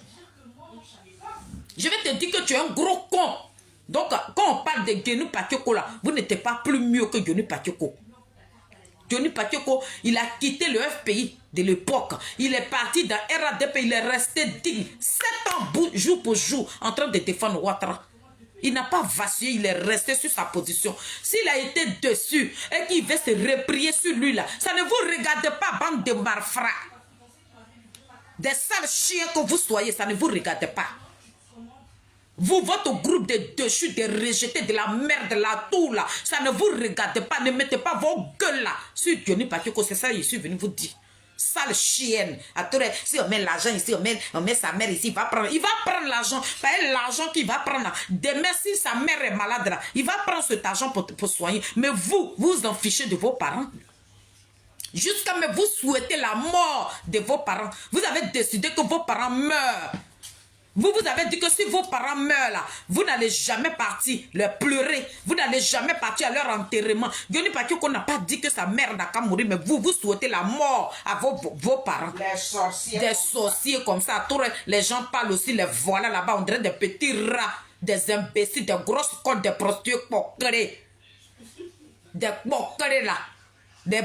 Je vais te dire que tu es un gros con. Donc, quand on parle de Diony Pakioko là, vous n'êtes pas plus mieux que Diony Pakioko. Diony Pakioko, il a quitté le FPI de l'époque. Il est parti dans RADP, il est resté digne. 7 ans, jour pour jour, en train de défendre Ouattara. Il n'a pas vacillé, il est resté sur sa position. S'il a été dessus et qu'il veut se reprier sur lui là, ça ne vous regarde pas, bande de malfrats. Des sales chiens que vous soyez, ça ne vous regarde pas. Vous, votre groupe de dessus, de rejetés, de la merde, la tour là, ça ne vous regarde pas. Ne mettez pas vos gueules là sur Diony Pakioko. C'est ça que je suis venu vous dire. Sale chienne. Si on met l'argent ici, on met sa mère ici, il va prendre l'argent. L'argent qu'il va prendre. Demain, si sa mère est malade là, il va prendre cet argent pour soigner. Mais vous en fichez de vos parents. Jusqu'à même vous souhaitez la mort de vos parents. Vous avez décidé que vos parents meurent. Vous avez dit que si vos parents meurent là, vous n'allez jamais partir leur pleurer. Vous n'allez jamais partir à leur enterrement. Diony Pakioko n'a pas dit que sa mère n'a qu'à mourir, mais vous souhaitez la mort à vos parents.
Les sorciers.
Des sorciers comme ça. Les gens parlent aussi, les voilà là-bas, on dirait des petits rats, des imbéciles, des grosses connes, des prostituées coquerées. Des bocarés là. Des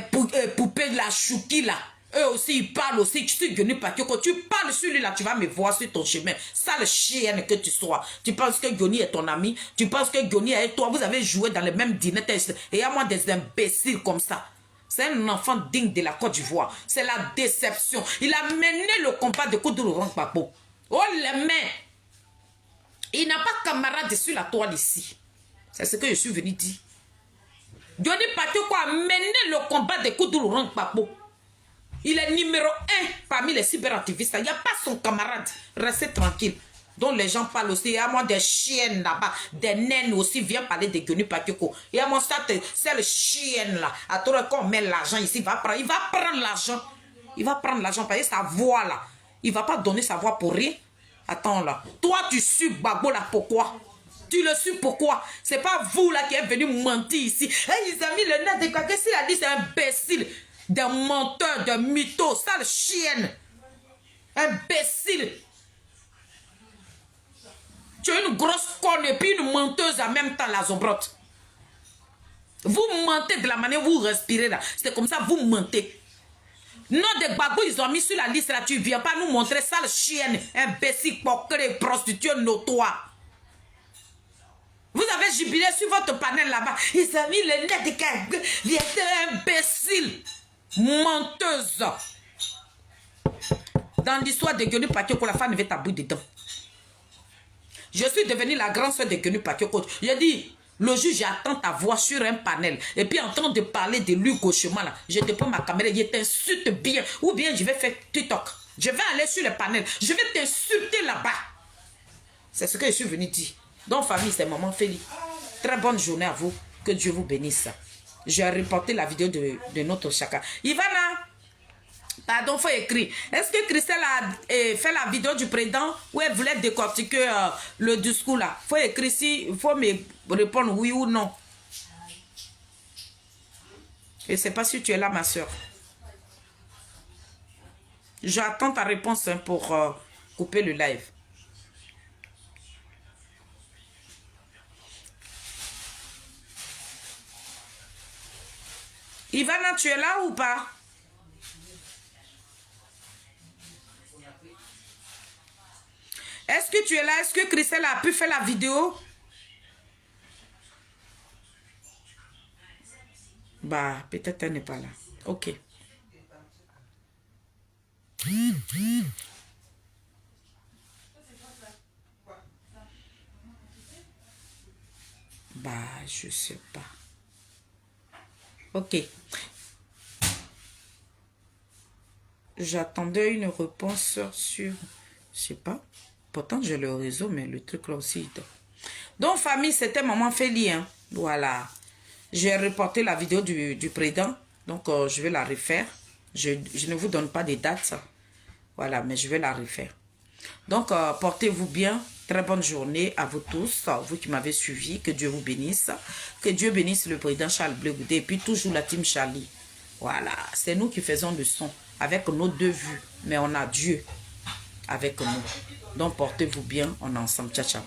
poupées de la chouki là. Eux aussi, ils parlent aussi. Tu suis Goni Paquio. Quand tu parles sur lui là, tu vas me voir sur ton chemin. Sale chienne que tu sois. Tu penses que Goni est ton ami. Tu penses que Goni est toi. Vous avez joué dans le même dîner. Et à moi des imbéciles comme ça. C'est un enfant digne de la Côte d'Ivoire. C'est la déception. Il a mené le combat de Koudoulou Papo. Oh les mains. Il n'a pas camarade sur la toile ici. C'est ce que je suis venu dire. Goni Paquio a mené le combat de Koudoulou Papo. Il est numéro 1 parmi les cyberactivistes. Il n'y a pas son camarade. Restez tranquille. Donc les gens parlent aussi. Il y a moi des chiennes là-bas. Des naines aussi viennent parler de Goni Paquio. Il y a moi ça, c'est le chienne là. À tout quand on met l'argent ici, il va prendre l'argent. Il va prendre l'argent parce que sa voix là. Il ne va pas donner sa voix pour rien. Attends là. Toi tu suis Gbagbo là pourquoi? Tu le suis pourquoi? C'est pas vous là qui êtes venu mentir ici. Hey, ils ont mis le nez de quoi? Qu'est-ce qu'il a dit? C'est imbécile. Des menteurs, des mythos, sale chienne. Imbécile. Tu es une grosse conne et puis une menteuse en même temps, la Zobrotte. Vous mentez de la manière où vous respirez là. C'est comme ça, vous mentez. Non, des Gbagbo, ils ont mis sur la liste là. Tu ne viens pas nous montrer sale chienne, imbécile, poqueré, prostituée notoire. Vous avez jubilé sur votre panel là-bas. Ils ont mis le nez de quelqu'un. Il était imbécile. Menteuse. Dans l'histoire de Goni Paquio, la femme avait tabou dedans. Je suis devenue la grande soeur de Goni Paquio. J'ai dit, le juge attend ta voix sur un panel. Et puis en train de parler de lui gauchement là. Je te prends ma caméra, je t'insulte bien. Ou bien je vais faire TikTok. Je vais aller sur le panel. Je vais t'insulter là-bas. C'est ce que je suis venu dire. Donc famille, c'est maman Feli. Très bonne journée à vous. Que Dieu vous bénisse. J'ai reporté la vidéo de notre chacun. Ivana, pardon, il faut écrire. Est-ce que Christelle a fait la vidéo du président où elle voulait décortiquer le discours là? Il faut écrire si, il faut me répondre oui ou non. Je ne sais pas si tu es là, ma soeur. J'attends ta réponse hein, pour couper le live. Ivana, tu es là ou pas? Est-ce que tu es là? Est-ce que Christelle a pu faire la vidéo? Bah, peut-être elle n'est pas là. Ok. Bah, je sais pas. Ok. J'attendais une réponse sur... Je sais pas. Pourtant, j'ai le réseau, mais le truc là aussi... Donc, famille, c'était maman Feli. Hein. Voilà. J'ai reporté la vidéo du président. Donc, je vais la refaire. Je ne vous donne pas des dates. Voilà, mais je vais la refaire. Donc, portez-vous bien. Très bonne journée à vous tous. Vous qui m'avez suivi. Que Dieu vous bénisse. Que Dieu bénisse le président Charles Blé Goudé. Et puis, toujours la team Charlie. Voilà. C'est nous qui faisons le son. Avec nos deux vues. Mais on a Dieu avec nous. Donc, portez-vous bien. On est ensemble. Ciao, ciao.